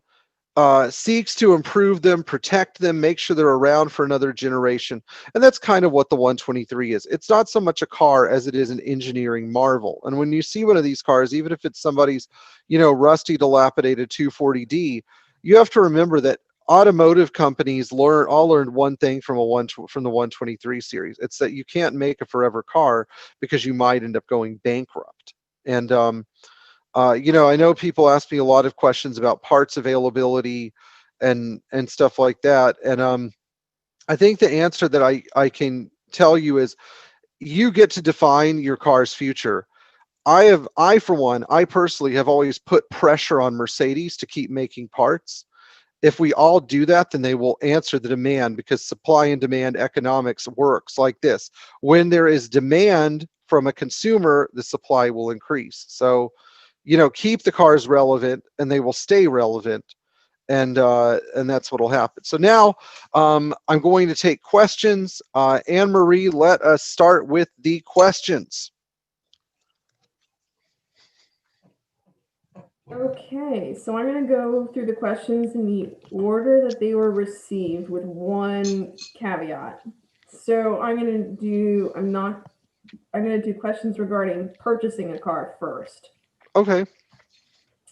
seeks to improve them, protect them, make sure they're around for another generation. And that's kind of what the 123 is. It's not so much a car as it is an engineering marvel. And when you see one of these cars, even if it's somebody's, rusty, dilapidated 240D, you have to remember that automotive companies all learned one thing from the 123 series. It's that you can't make a forever car because you might end up going bankrupt. And I know people ask me a lot of questions about parts availability and stuff like that. And I think the answer that I can tell you is you get to define your car's future. I personally have always put pressure on Mercedes to keep making parts. If we all do that, then they will answer the demand, because supply and demand economics works like this. When there is demand from a consumer, the supply will increase. So, keep the cars relevant and they will stay relevant. And that's what will happen. So now I'm going to take questions. Anne-Marie, let us start with the questions. Okay, so I'm going to go through the questions in the order that they were received with one caveat. So I'm going to do questions regarding purchasing a car first. Okay.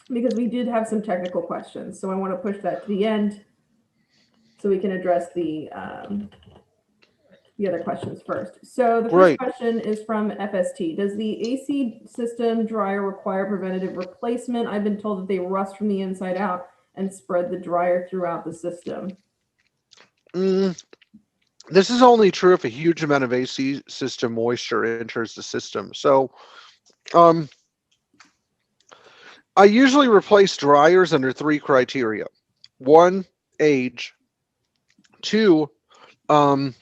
Because we did have some technical questions, so I want to push that to the end so we can address the other questions first. So the first question is from FST. Does the AC system dryer require preventative replacement? I've been told that they rust from the inside out and spread the dryer throughout the system. This is only true if a huge amount of AC system moisture enters the system. So I usually replace dryers under 3 criteria. 1, age. 2, whether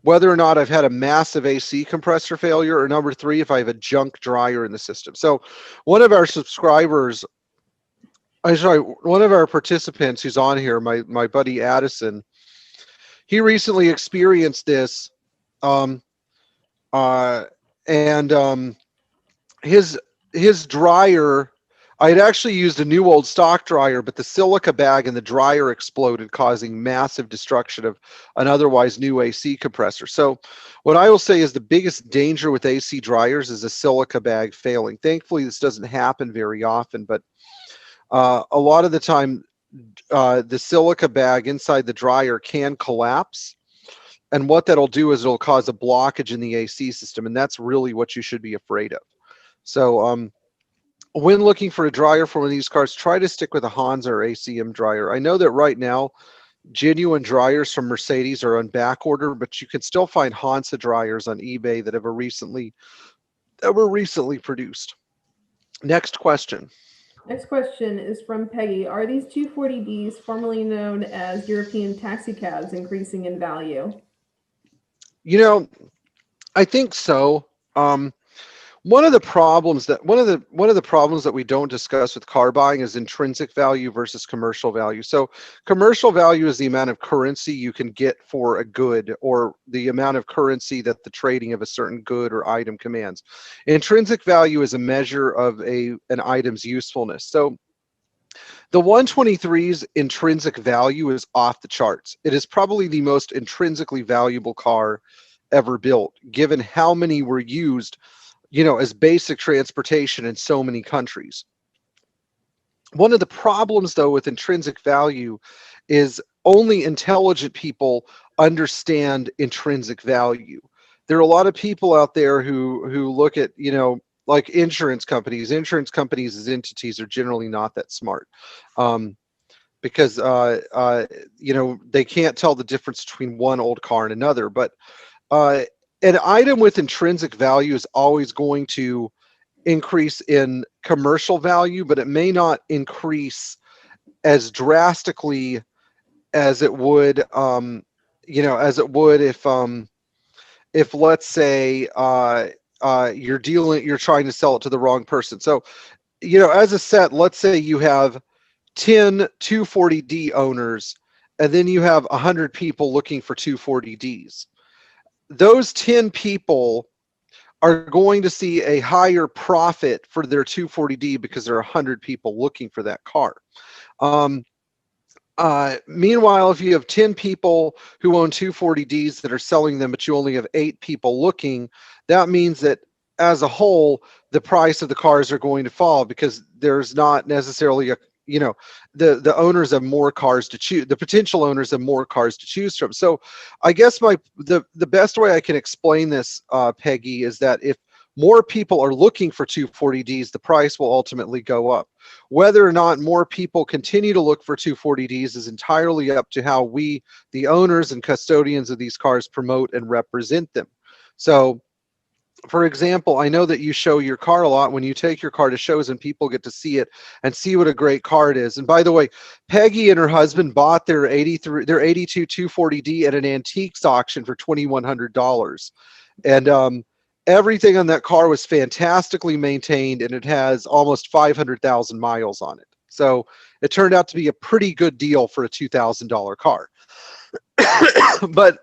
whether or not I've had a massive AC compressor failure, or number three, if I have a junk dryer in the system. So one of our subscribers, one of our participants who's on here, my buddy Addison, he recently experienced this, um, and his dryer, I had actually used a new old stock dryer, but the silica bag in the dryer exploded, causing massive destruction of an otherwise new AC compressor. So what I will say is the biggest danger with AC dryers is a silica bag failing. Thankfully, this doesn't happen very often, but a lot of the time, the silica bag inside the dryer can collapse. And what that'll do is it'll cause a blockage in the AC system, and that's really what you should be afraid of. So when looking for a dryer for one of these cars, try to stick with a Hansa or ACM dryer. I know that right now, genuine dryers from Mercedes are on back order, but you can still find Hansa dryers on eBay that were recently produced. Next question. Next question is from Peggy. Are these 240Ds, formerly known as European taxicabs, increasing in value? You know, I think so. One of the problems that we don't discuss with car buying is intrinsic value versus commercial value. So commercial value is the amount of currency you can get for a good, or the amount of currency that the trading of a certain good or item commands. Intrinsic value is a measure of an item's usefulness. So the 123's intrinsic value is off the charts. It is probably the most intrinsically valuable car ever built, given how many were used, as basic transportation in so many countries. One of the problems, though, with intrinsic value is only intelligent people understand intrinsic value. There are a lot of people out there who look at, like insurance companies. Insurance companies as entities are generally not that smart, because they can't tell the difference between one old car and another. But an item with intrinsic value is always going to increase in commercial value, but it may not increase as drastically as it would, if let's say you're trying to sell it to the wrong person. So, as a set, let's say you have 10 240D owners, and then you have 100 people looking for 240Ds. Those 10 people are going to see a higher profit for their 240D because there are 100 people looking for that car. Meanwhile, if you have 10 people who own 240Ds that are selling them, but you only have 8 people looking, that means that as a whole, the price of the cars are going to fall, because there's not necessarily the owners have more cars to choose. The potential owners have more cars to choose from. So I guess the best way I can explain this, Peggy, is that if more people are looking for 240Ds, the price will ultimately go up. Whether or not more people continue to look for 240Ds is entirely up to how we, the owners and custodians of these cars, promote and represent them. So, for example, I know that you show your car a lot when you take your car to shows, and people get to see it and see what a great car it is. And by the way, Peggy and her husband bought their 82 240D at an antiques auction for $2,100. And everything on that car was fantastically maintained, and it has almost 500,000 miles on it. So it turned out to be a pretty good deal for a $2,000 car. But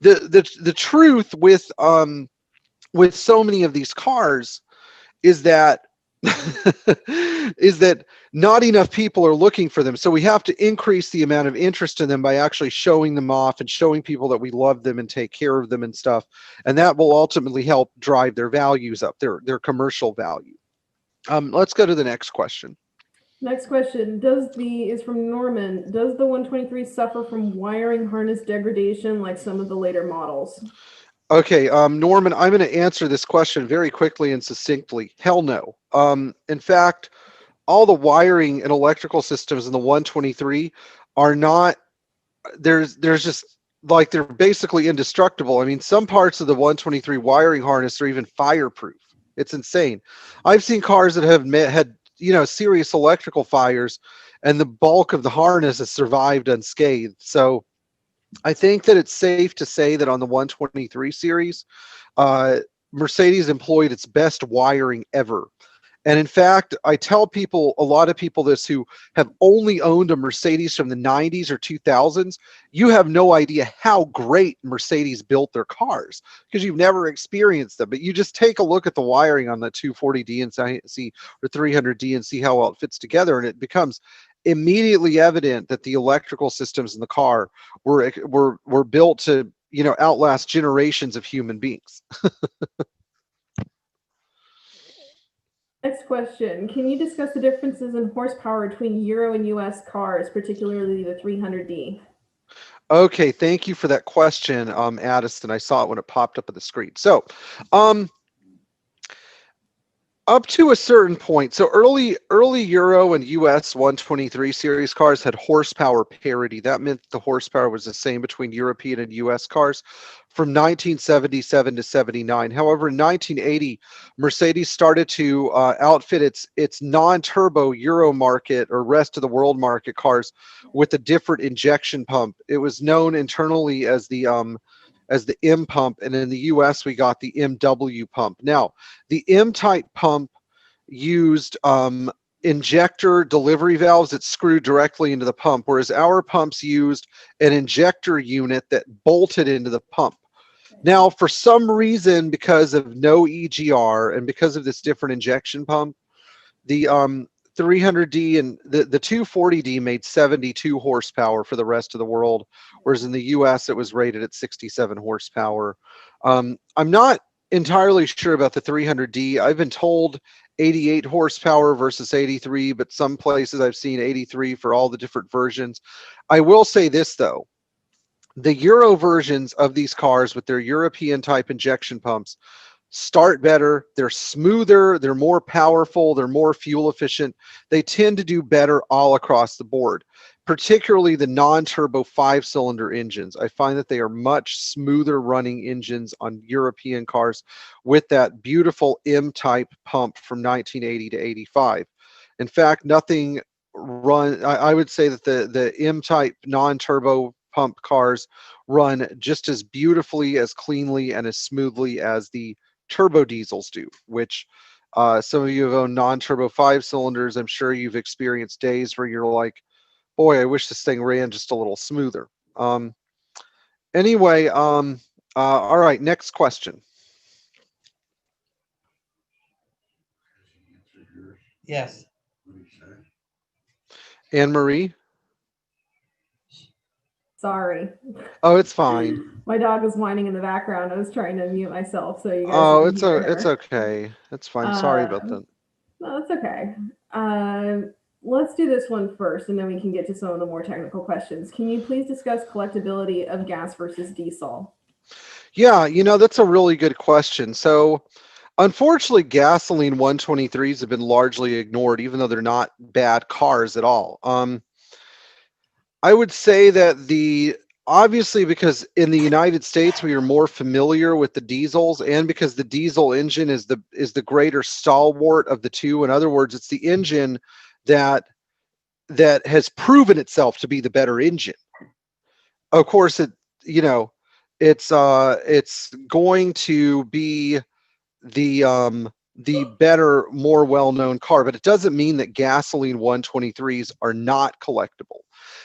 the truth with so many of these cars is that not enough people are looking for them. So we have to increase the amount of interest in them by actually showing them off and showing people that we love them and take care of them and stuff. And that will ultimately help drive their values up, their commercial value. Let's go to the next question. Next question is from Norman. Does the 123 suffer from wiring harness degradation like some of the later models? Okay, Norman, I'm going to answer this question very quickly and succinctly. Hell no. In fact, all the wiring and electrical systems in the 123 are not, there's just like, they're basically indestructible. I mean, some parts of the 123 wiring harness are even fireproof. It's insane. I've seen cars that have had serious electrical fires, and the bulk of the harness has survived unscathed. So I think that it's safe to say that on the 123 series, uh, Mercedes employed its best wiring ever. And in fact, I tell people, a lot of people this who have only owned a Mercedes from the 90s or 2000s, you have no idea how great Mercedes built their cars because you've never experienced them. But you just take a look at the wiring on the 240D and see, or 300D, and see how well it fits together, and it becomes immediately evident that the electrical systems in the car were built to, outlast generations of human beings. Next question. Can you discuss the differences in horsepower between Euro and US cars, particularly the 300D? Okay, thank you for that question, Addison. I saw it when it popped up on the screen. So, up to a certain point, so early Euro and US 123 series cars had horsepower parity. That meant the horsepower was the same between European and US cars from 1977 to 79. However, in 1980, Mercedes started to outfit its non-turbo Euro market or rest of the world market cars with a different injection pump. It was known internally as the M pump, and in the US we got the MW pump. Now, the M-type pump used injector delivery valves that screwed directly into the pump, whereas our pumps used an injector unit that bolted into the pump. Now, for some reason, because of no EGR and because of this different injection pump, the 300D and the 240D made 72 horsepower for the rest of the world, whereas in the US it was rated at 67 horsepower. I'm not entirely sure about the 300D. I've been told 88 horsepower versus 83, but some places I've seen 83 for all the different versions. I will say this though, the Euro versions of these cars with their European type injection pumps start better, they're smoother, they're more powerful, they're more fuel efficient. They tend to do better all across the board, particularly the non-turbo 5-cylinder engines. I find that they are much smoother running engines on European cars with that beautiful M-type pump from 1980 to 85. In fact, nothing I would say that the M-type non-turbo pump cars run just as beautifully, as cleanly, and as smoothly as the turbo diesels do, which some of you have owned non-turbo 5-cylinders. I'm sure you've experienced days where you're like, boy, I wish this thing ran just a little smoother. Anyway, all right, next question. Yes. Anne-Marie? Sorry. Oh, it's fine. My dog was whining in the background. I was trying to mute myself so you guys Oh, didn't hear her. it's okay. It's fine. Sorry about that. No, that's okay. Let's do this one first, and then we can get to some of the more technical questions. Can you please discuss collectability of gas versus diesel? Yeah, that's a really good question. So, unfortunately, gasoline 123s have been largely ignored, even though they're not bad cars at all. I would say that obviously, because in the United States we are more familiar with the diesels, and because the diesel engine is the greater stalwart of the two. In other words, it's the engine that has proven itself to be the better engine. Of course, it's going to be the better, more well-known car, but it doesn't mean that gasoline 123s are not collectible.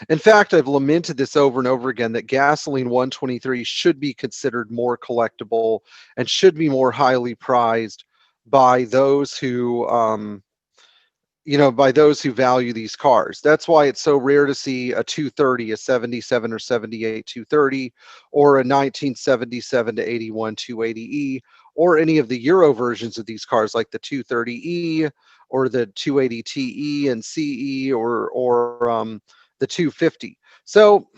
In fact, I've lamented this over and over again, that gasoline 123s should be considered more collectible and should be more highly prized by those who value these cars. That's why it's so rare to see a 230, a 77 or 78 230, or a 1977 to 81 280E, or any of the Euro versions of these cars like the 230E or the 280TE and CE, or the 250. So,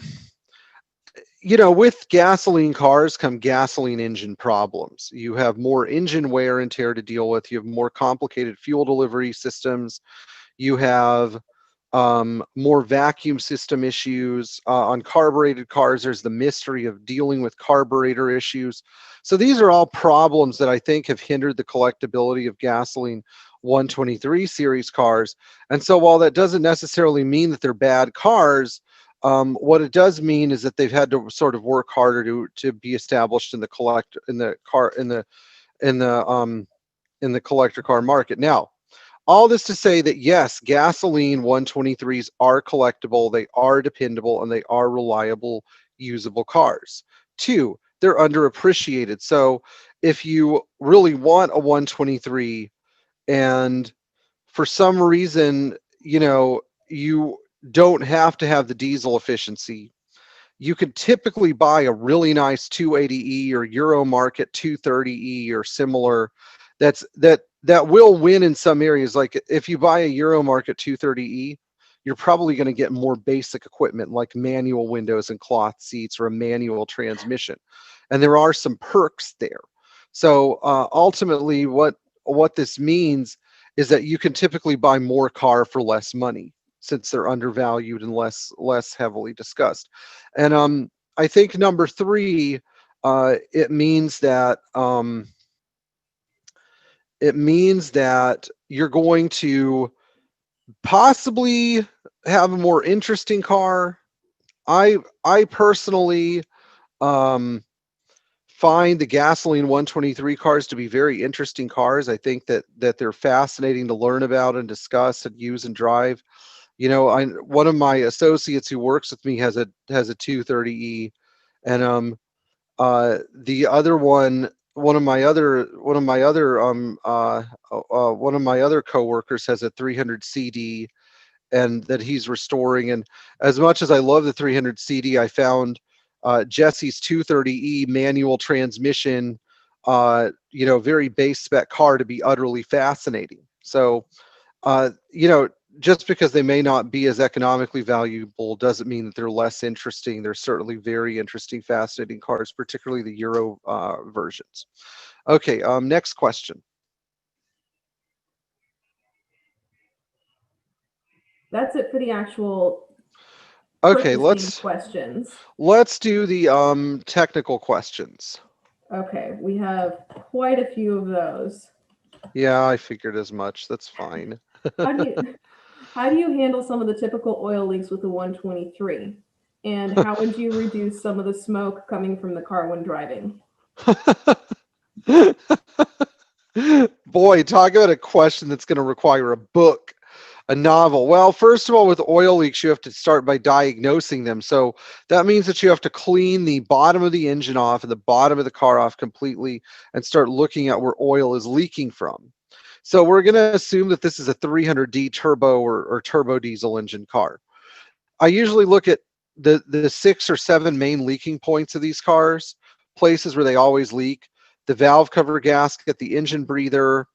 with gasoline cars come gasoline engine problems. You have more engine wear and tear to deal with. You have more complicated fuel delivery systems. You have more vacuum system issues. On carbureted cars, there's the mystery of dealing with carburetor issues. So these are all problems that I think have hindered the collectability of gasoline 123 series cars. And so while that doesn't necessarily mean that they're bad cars, What it does mean is that they've had to sort of work harder to be established in the collector car market. Now, all this to say that yes, gasoline 123s are collectible, they are dependable, and they are reliable, usable cars. Two, they're underappreciated. So if you really want a 123 and for some reason, you don't have to have the diesel efficiency, you could typically buy a really nice 280E or Euro market 230E or similar. That will win in some areas. Like if you buy a Euro market 230E, you're probably going to get more basic equipment like manual windows and cloth seats or a manual transmission, and there are some perks there. So ultimately, what this means is that you can typically buy more car for less money since they're undervalued and less heavily discussed. And I think number three, it means that you're going to possibly have a more interesting car. I personally find the gasoline 123 cars to be very interesting cars. I think that they're fascinating to learn about and discuss and use and drive. One of my associates who works with me has a 230E, and the other one of my other coworkers has a 300 CD, and that he's restoring. And as much as I love the 300 CD, I found Jesse's 230E manual transmission, very base spec car to be utterly fascinating. So, just because they may not be as economically valuable doesn't mean that they're less interesting. They're certainly very interesting, fascinating cars, particularly the Euro versions. Okay, next question. That's it for the actual Okay, questions. Let's do the technical questions. Okay, we have quite a few of those. Yeah, I figured as much. That's fine. How do you handle some of the typical oil leaks with the 123? And how would you reduce some of the smoke coming from the car when driving? Boy, talk about a question that's going to require a book, a novel. Well, first of all, with oil leaks, you have to start by diagnosing them. So that means that you have to clean the bottom of the engine off and the bottom of the car off completely and start looking at where oil is leaking from. So we're going to assume that this is a 300D turbo or turbo diesel engine car. I usually look at the 6 or 7 main leaking points of these cars, places where they always leak: the valve cover gasket, the engine breather,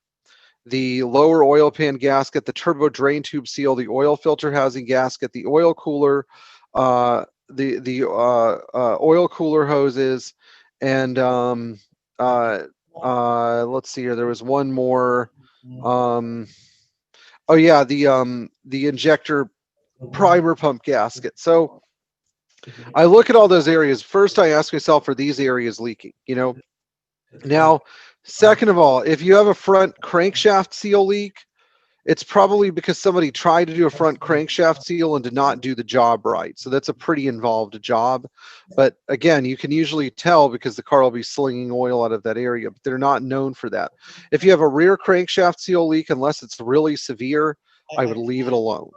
the lower oil pan gasket, the turbo drain tube seal, the oil filter housing gasket, the oil cooler, the oil cooler hoses, and let's see here. There was one more. The injector primer pump gasket. So I look at all those areas. First, I ask myself, are these areas leaking? Now, second of all, if you have a front crankshaft seal leak, it's probably because somebody tried to do a front crankshaft seal and did not do the job right. So that's a pretty involved job. But again, you can usually tell because the car will be slinging oil out of that area, but they're not known for that. If you have a rear crankshaft seal leak, unless it's really severe, I would leave it alone.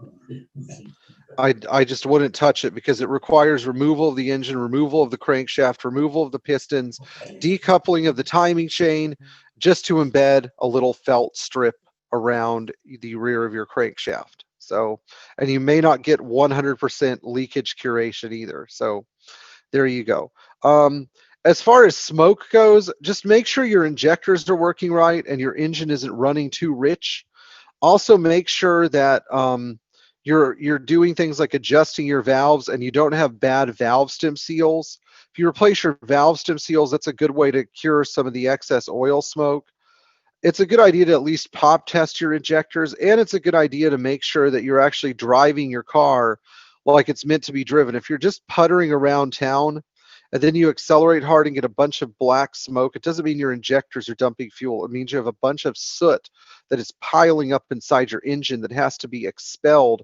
I just wouldn't touch it because it requires removal of the engine, removal of the crankshaft, removal of the pistons, decoupling of the timing chain, just to embed a little felt strip around the rear of your crankshaft. So, and you may not get 100% leakage curation either. So there you go. As far as smoke goes, just make sure your injectors are working right and your engine isn't running too rich. Also make sure that you're doing things like adjusting your valves and you don't have bad valve stem seals. If you replace your valve stem seals, that's a good way to cure some of the excess oil smoke. It's a good idea to at least pop test your injectors, and it's a good idea to make sure that you're actually driving your car like it's meant to be driven. If you're just puttering around town and then you accelerate hard and get a bunch of black smoke, it doesn't mean your injectors are dumping fuel. It means you have a bunch of soot that is piling up inside your engine that has to be expelled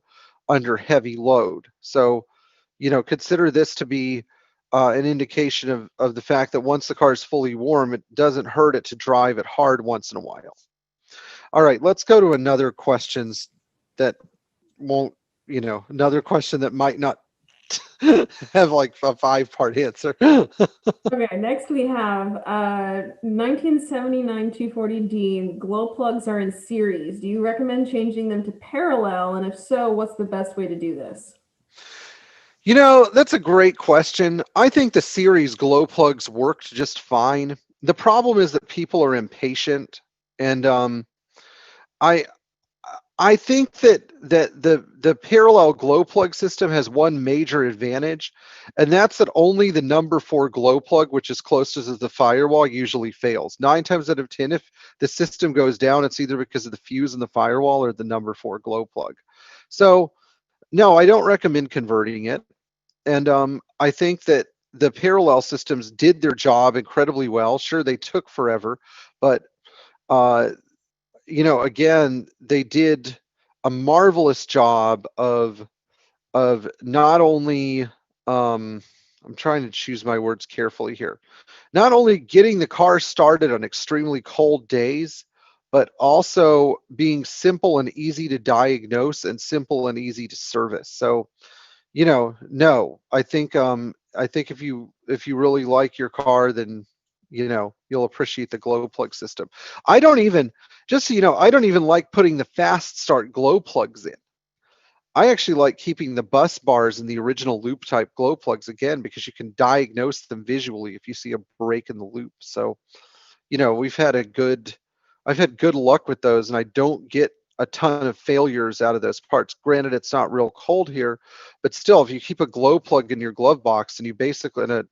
under heavy load. So consider this to be an indication of the fact that once the car is fully warm, it doesn't hurt it to drive it hard once in a while. All right, let's go to another questions that won't, another question that might not have like a 5-part answer. Okay, next we have 1979 240D. Glow plugs are in series. Do you recommend changing them to parallel? And if so, what's the best way to do this? That's a great question. I think the series glow plugs worked just fine. The problem is that people are impatient, and I I think that the parallel glow plug system has one major advantage, and that's that only the number 4 glow plug, which is closest to the firewall, usually fails. 9 times out of 10, if the system goes down, it's either because of the fuse in the firewall or the number 4 glow plug. So, no, I don't recommend converting it. And I think that the parallel systems did their job incredibly well. Sure, they took forever, but uh, again, they did a marvelous job of not only I'm trying to choose my words carefully here. Not only getting the car started on extremely cold days, but also being simple and easy to diagnose and simple and easy to service. So, no, I think if you really like your car, then you'll appreciate the glow plug system. I don't even just so you know, I don't even like putting the fast start glow plugs in. I actually like keeping the bus bars in the original loop type glow plugs again because you can diagnose them visually if you see a break in the loop. So, I've had good luck with those, and I don't get a ton of failures out of those parts. Granted, it's not real cold here, but still, if you keep a glow plug in your glove box and you basically in a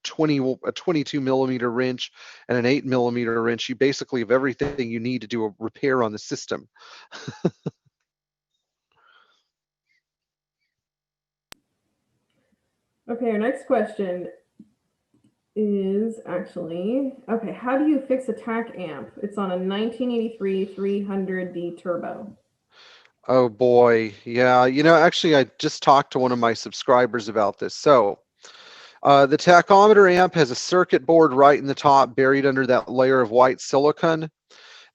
22 millimeter wrench and an 8 millimeter wrench, you basically have everything you need to do a repair on the system. Okay, our next question is actually, okay, how do you fix a TAC amp? It's on a 1983 300D turbo. Oh boy. Yeah. Actually, I just talked to one of my subscribers about this. So, the tachometer amp has a circuit board right in the top, buried under that layer of white silicon.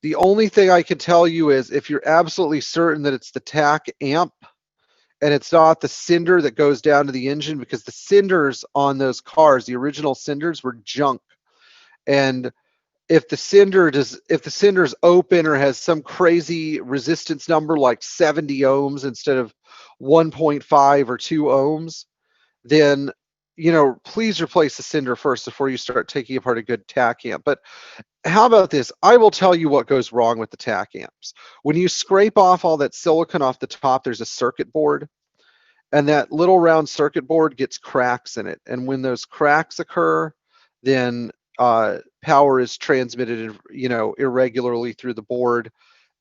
The only thing I can tell you is if you're absolutely certain that it's the TAC amp and it's not the cinder that goes down to the engine, because the cinders on those cars, the original cinders, were junk. And if the cinder's open or has some crazy resistance number like 70 ohms instead of 1.5 or 2 ohms, then please replace the cinder first before you start taking apart a good TAC amp. But how about this? I will tell you what goes wrong with the TAC amps. When you scrape off all that silicon off the top, there's a circuit board, and that little round circuit board gets cracks in it. And when those cracks occur, then power is transmitted, irregularly through the board,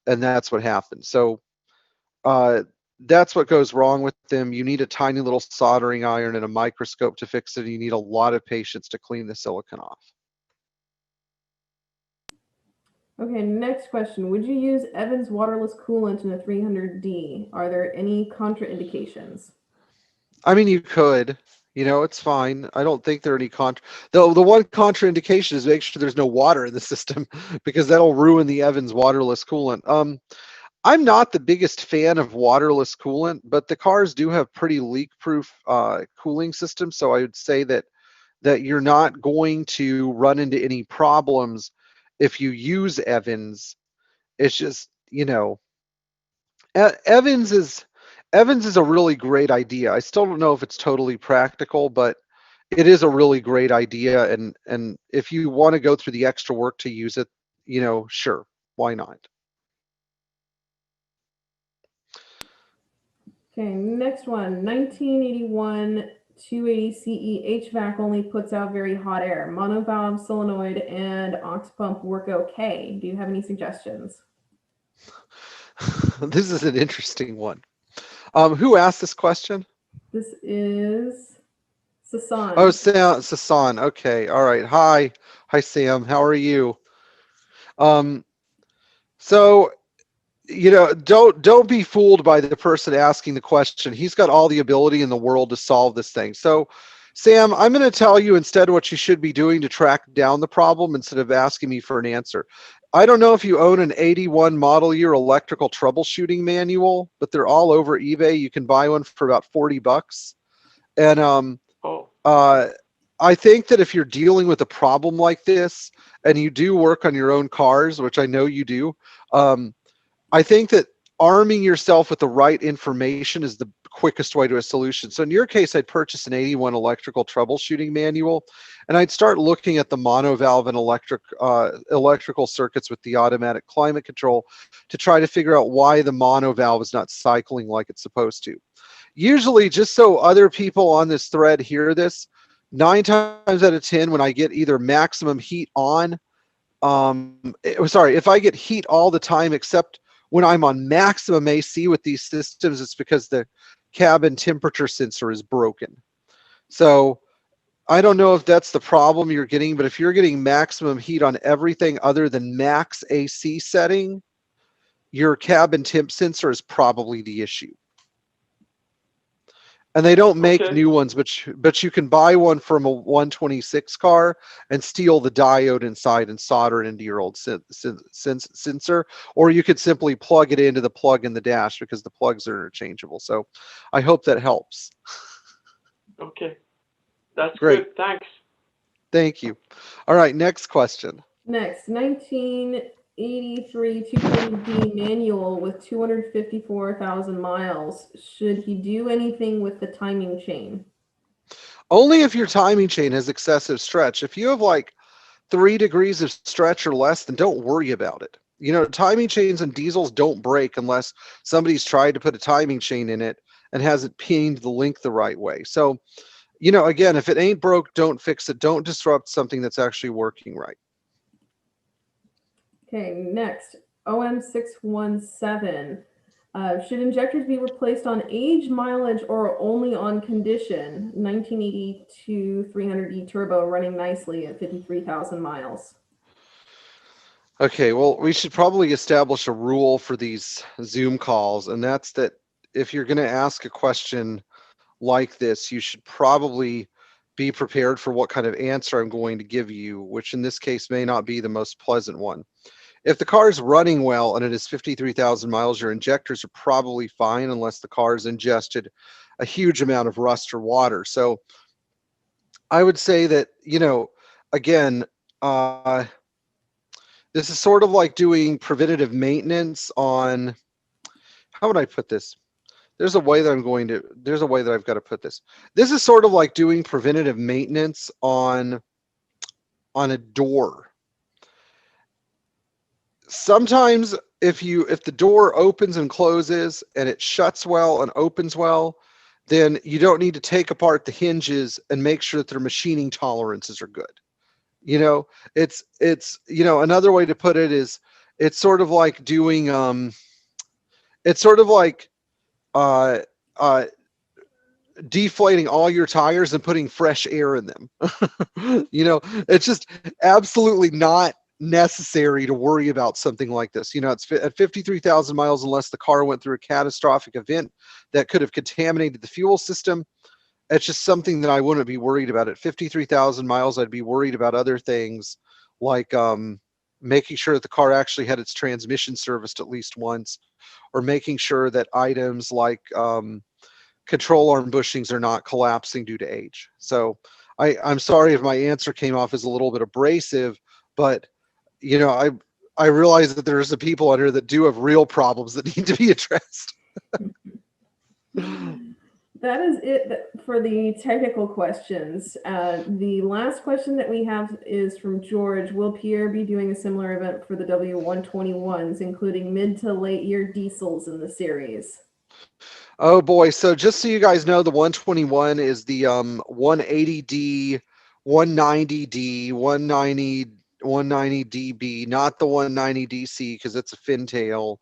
and that's what happens. So that's what goes wrong with them. You need a tiny little soldering iron and a microscope to fix it. You need a lot of patience to clean the silicon off. Okay, next question. Would you use Evans waterless coolant in a 300D? Are there any contraindications? I mean, you could. It's fine. I don't think there are any Though the one contraindication is make sure there's no water in the system because that'll ruin the Evans waterless coolant. I'm not the biggest fan of waterless coolant, but the cars do have pretty leak-proof cooling systems, so I would say that you're not going to run into any problems if you use Evans. It's just, Evans is a really great idea. I still don't know if it's totally practical, but it is a really great idea, and if you want to go through the extra work to use it, sure, why not? Okay, next one. 1981 280 CE HVAC only puts out very hot air. Monovalve, solenoid, and aux pump work okay. Do you have any suggestions? This is an interesting one. Who asked this question? This is Sasan. Oh, Sasan. Okay. All right. Hi, Sam. How are you? So don't be fooled by the person asking the question. He's got all the ability in the world to solve this thing. So, Sam, I'm going to tell you instead what you should be doing to track down the problem instead of asking me for an answer. I don't know if you own an 81 model year electrical troubleshooting manual, but they're all over eBay. You can buy one for about $40. And I think that if you're dealing with a problem like this and you do work on your own cars, which I know you do, I think that arming yourself with the right information is the quickest way to a solution. So in your case, I'd purchase an 81 electrical troubleshooting manual, and I'd start looking at the monovalve and electrical circuits with the automatic climate control to try to figure out why the monovalve is not cycling like it's supposed to. Usually, just so other people on this thread hear this, 9 times out of 10, when I get either maximum heat on, if I get heat all the time except when I'm on maximum AC with these systems, it's because the cabin temperature sensor is broken. So I don't know if that's the problem you're getting, but if you're getting maximum heat on everything other than max AC setting, your cabin temp sensor is probably the issue. And they don't make new ones, but you can buy one from a 126 car and steal the diode inside and solder it into your old sensor, or you could simply plug it into the plug in the dash because the plugs are interchangeable. So I hope that helps. Okay, that's great. Good. Thanks. Thank you. All right, next question. Next, 1983 240D manual with 254,000 miles. Should he do anything with the timing chain? Only if your timing chain has excessive stretch. If you have like 3 degrees of stretch or less, then don't worry about it. Timing chains and diesels don't break unless somebody's tried to put a timing chain in it and hasn't pinged the link the right way. So, again, if it ain't broke, don't fix it. Don't disrupt something that's actually working right. Okay, next, OM617. Should injectors be replaced on age, mileage, or only on condition? 1982 300E turbo running nicely at 53,000 miles. Okay, well, we should probably establish a rule for these Zoom calls, and that's that if you're going to ask a question like this, you should probably be prepared for what kind of answer I'm going to give you, which in this case may not be the most pleasant one. If the car is running well and it is 53,000 miles, your injectors are probably fine unless the car has ingested a huge amount of rust or water. So I would say that, again, this is sort of like doing preventative maintenance on, how would I put this? There's a way that I've got to put this. This is sort of like doing preventative maintenance on a door. Sometimes if the door opens and closes and it shuts well and opens well, then you don't need to take apart the hinges and make sure that their machining tolerances are good. It's another way to put it is it's sort of like doing deflating all your tires and putting fresh air in them. It's just absolutely not necessary to worry about something like this. It's at 53,000 miles, unless the car went through a catastrophic event that could have contaminated the fuel system. It's just something that I wouldn't be worried about. At 53,000 miles, I'd be worried about other things like making sure that the car actually had its transmission serviced at least once, or making sure that items like control arm bushings are not collapsing due to age. So I'm sorry if my answer came off as a little bit abrasive, but I realize that there's some people out here that do have real problems that need to be addressed. That is it for the technical questions. The last question that we have is from George. Will Pierre be doing a similar event for the W121s, including mid to late year diesels in the series? Oh boy. So just so you guys know, the 121 is the 180D, 190D, 190DB, not the 190DC, because it's a fintail.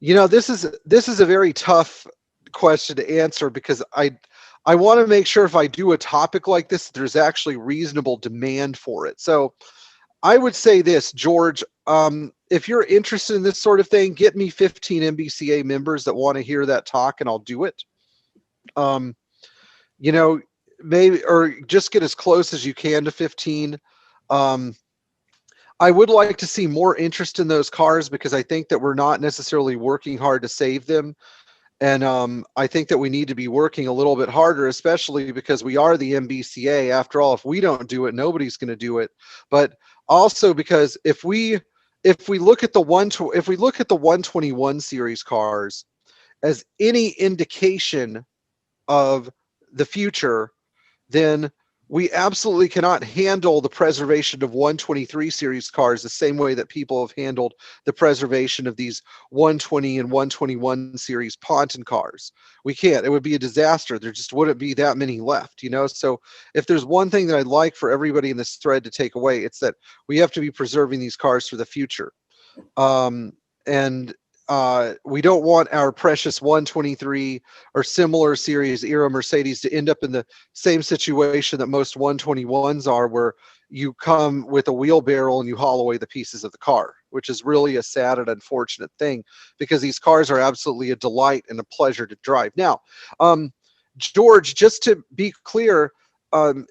This is a very tough question to answer, because I want to make sure if I do a topic like this, there's actually reasonable demand for it. So I would say this, George, if you're interested in this sort of thing, get me 15 MBCA members that want to hear that talk, and I'll do it. You know, maybe, or just get as close as you can to 15. I would like to see more interest in those cars because I think that we're not necessarily working hard to save them. And I think that we need to be working a little bit harder, especially because we are the MBCA. After all, if we don't do it, nobody's going to do it. But also because if we look at the 121 series cars as any indication of the future, then we absolutely cannot handle the preservation of 123 series cars the same way that people have handled the preservation of these 120 and 121 series Ponton cars. We can't. It would be a disaster. There just wouldn't be that many left, you know? So if there's one thing that I'd like for everybody in this thread to take away, it's that we have to be preserving these cars for the future. We don't want our precious 123 or similar series era Mercedes to end up in the same situation that most 121s are, where you come with a wheelbarrow and you haul away the pieces of the car, which is really a sad and unfortunate thing because these cars are absolutely a delight and a pleasure to drive. Now, George, just to be clear,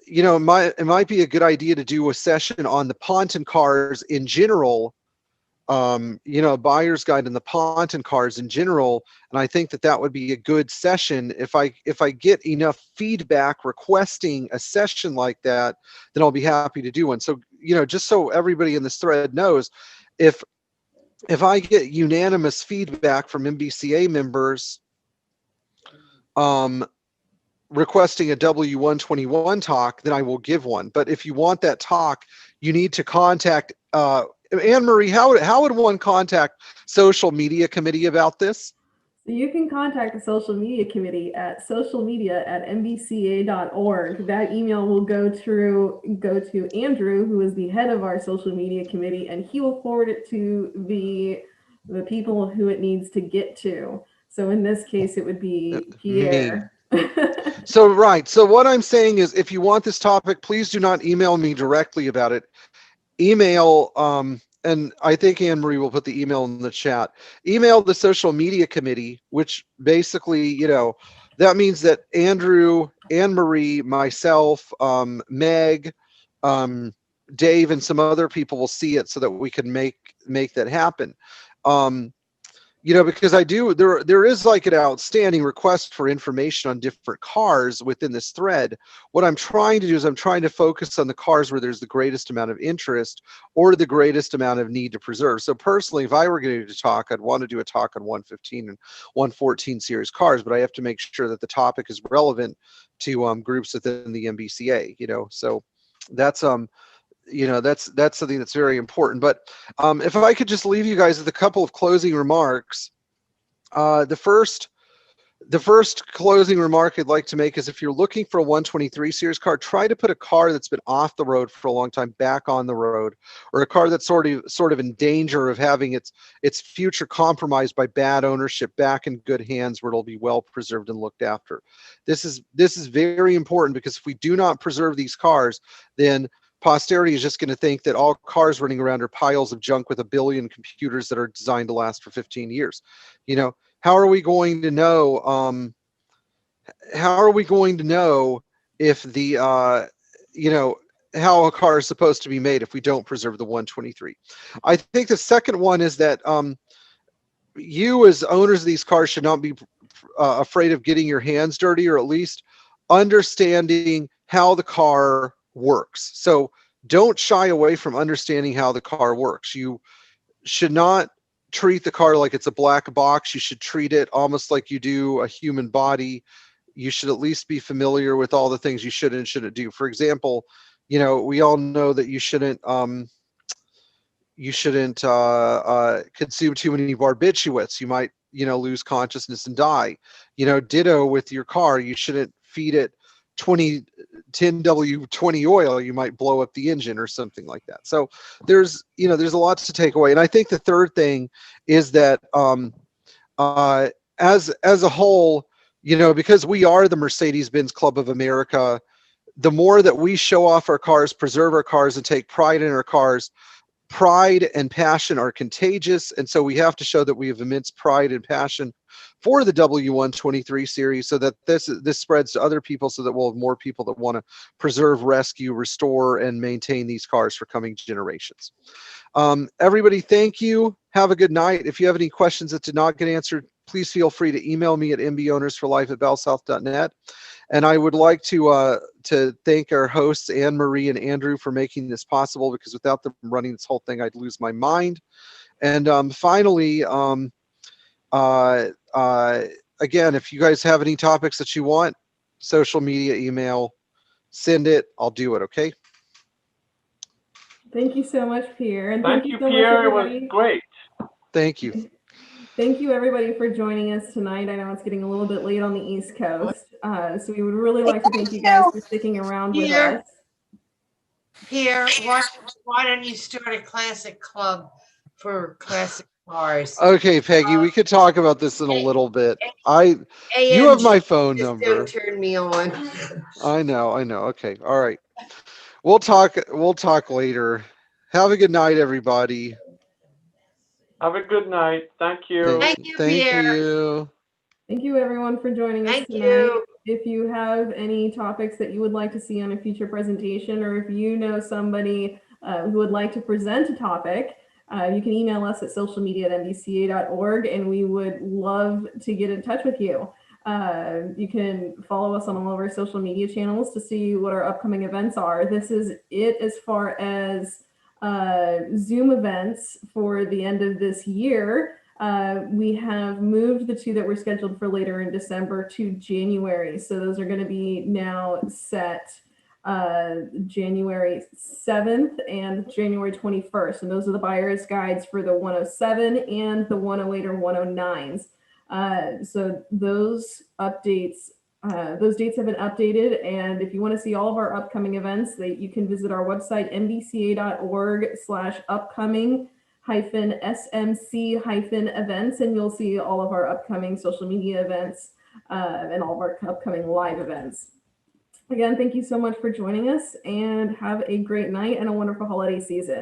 you know, it might be a good idea to do a session on the Ponton cars in general. You know, a buyer's guide in the Ponton cars in general, and I think that would be a good session. If I get enough feedback requesting a session like that, then I'll be happy to do one. So, you know, just so everybody in this thread knows, if I get unanimous feedback from MBCA members requesting a W121 talk, then I will give one. But if you want that talk, you need to contact Anne-Marie. How would one contact social media committee about this? So you can contact the social media committee at socialmedia@mbca.org. That email will go to Andrew, who is the head of our social media committee, and he will forward it to the people who it needs to get to. So in this case, it would be Pierre. So what I'm saying is, if you want this topic, please do not email me directly about it. Email, and I think Anne-Marie will put the email in the chat. Email the social media committee, which basically, you know, that means that Andrew, Anne-Marie, myself, Meg, Dave, and some other people will see it so that we can make that happen. You know, because there is like an outstanding request for information on different cars within this thread. What I'm trying to do is I'm trying to focus on the cars where there's the greatest amount of interest or the greatest amount of need to preserve. So personally, if I were going to do a talk, I'd want to do a talk on 115 and 114 series cars, but I have to make sure that the topic is relevant to groups within the MBCA, you know, so that's you know, that's something that's very important. But if I could just leave you guys with a couple of closing remarks. The first closing remark I'd like to make is, if you're looking for a 123 series car, try to put a car that's been off the road for a long time back on the road, or a car that's sort of in danger of having its future compromised by bad ownership back in good hands where it'll be well preserved and looked after. This is very important, because if we do not preserve these cars, then posterity is just going to think that all cars running around are piles of junk with a billion computers that are designed to last for 15 years. You know, how are we going to know? How are we going to know if the you know, how a car is supposed to be made if we don't preserve the 123? I think the second one is that you as owners of these cars should not be afraid of getting your hands dirty, or at least understanding how the car works. So don't shy away from understanding how the car works. You should not treat the car like it's a black box. You should treat it almost like you do a human body. You should at least be familiar with all the things you should and shouldn't do. For example, you know, we all know that you shouldn't consume too many barbiturates. You might, you know, lose consciousness and die. You know, ditto with your car. You shouldn't feed it 10W20 oil. You might blow up the engine or something like that. So there's a lot to take away. And I think the third thing is that as a whole, you know, because we are the Mercedes-Benz Club of America, the more that we show off our cars, preserve our cars, and take pride in our cars, pride and passion are contagious, and so we have to show that we have immense pride and passion for the W123 series, so that this spreads to other people, so that we'll have more people that want to preserve, rescue, restore, and maintain these cars for coming generations. Everybody, thank you. Have a good night. If you have any questions that did not get answered, please feel free to email me at mbownersforlife@bellsouth.net. And I would like to thank our hosts, Anne Marie and Andrew, for making this possible, because without them running this whole thing, I'd lose my mind. And finally, again, if you guys have any topics that you want, social media, email, send it. I'll do it, okay? Thank you so much, Pierre. And Thank you, so Pierre. It much, was great. Thank you. Thank you, everybody, for joining us tonight. I know it's getting a little bit late on the East Coast, so we would really like to thank you guys for sticking around with us. Pierre, why don't you start a classic club for classic cars? Okay, Peggy, we could talk about this in a little bit. You have my phone number. Don't turn me on. I know. Okay, all right. We'll talk later. Have a good night, everybody. Have a good night. Thank you. Thank you, Thank Pierre. you. Thank you, everyone, for joining us Thank tonight. you. If you have any topics that you would like to see on a future presentation, or if you know somebody who would like to present a topic, you can email us at socialmedia@mbca.org, and we would love to get in touch with you. You can follow us on all of our social media channels to see what our upcoming events are. This is it as far as Zoom events for the end of this year. We have moved the two that were scheduled for later in December to January. So those are going to be now set January 7th and January 21st. And those are the buyer's guides for the 107 and the 108 or 109s. So those updates, those dates have been updated. And if you want to see all of our upcoming events, you can visit our website, mbca.org/upcoming-smc-events, and you'll see all of our upcoming social media events and all of our upcoming live events. Again, thank you so much for joining us, and have a great night and a wonderful holiday season.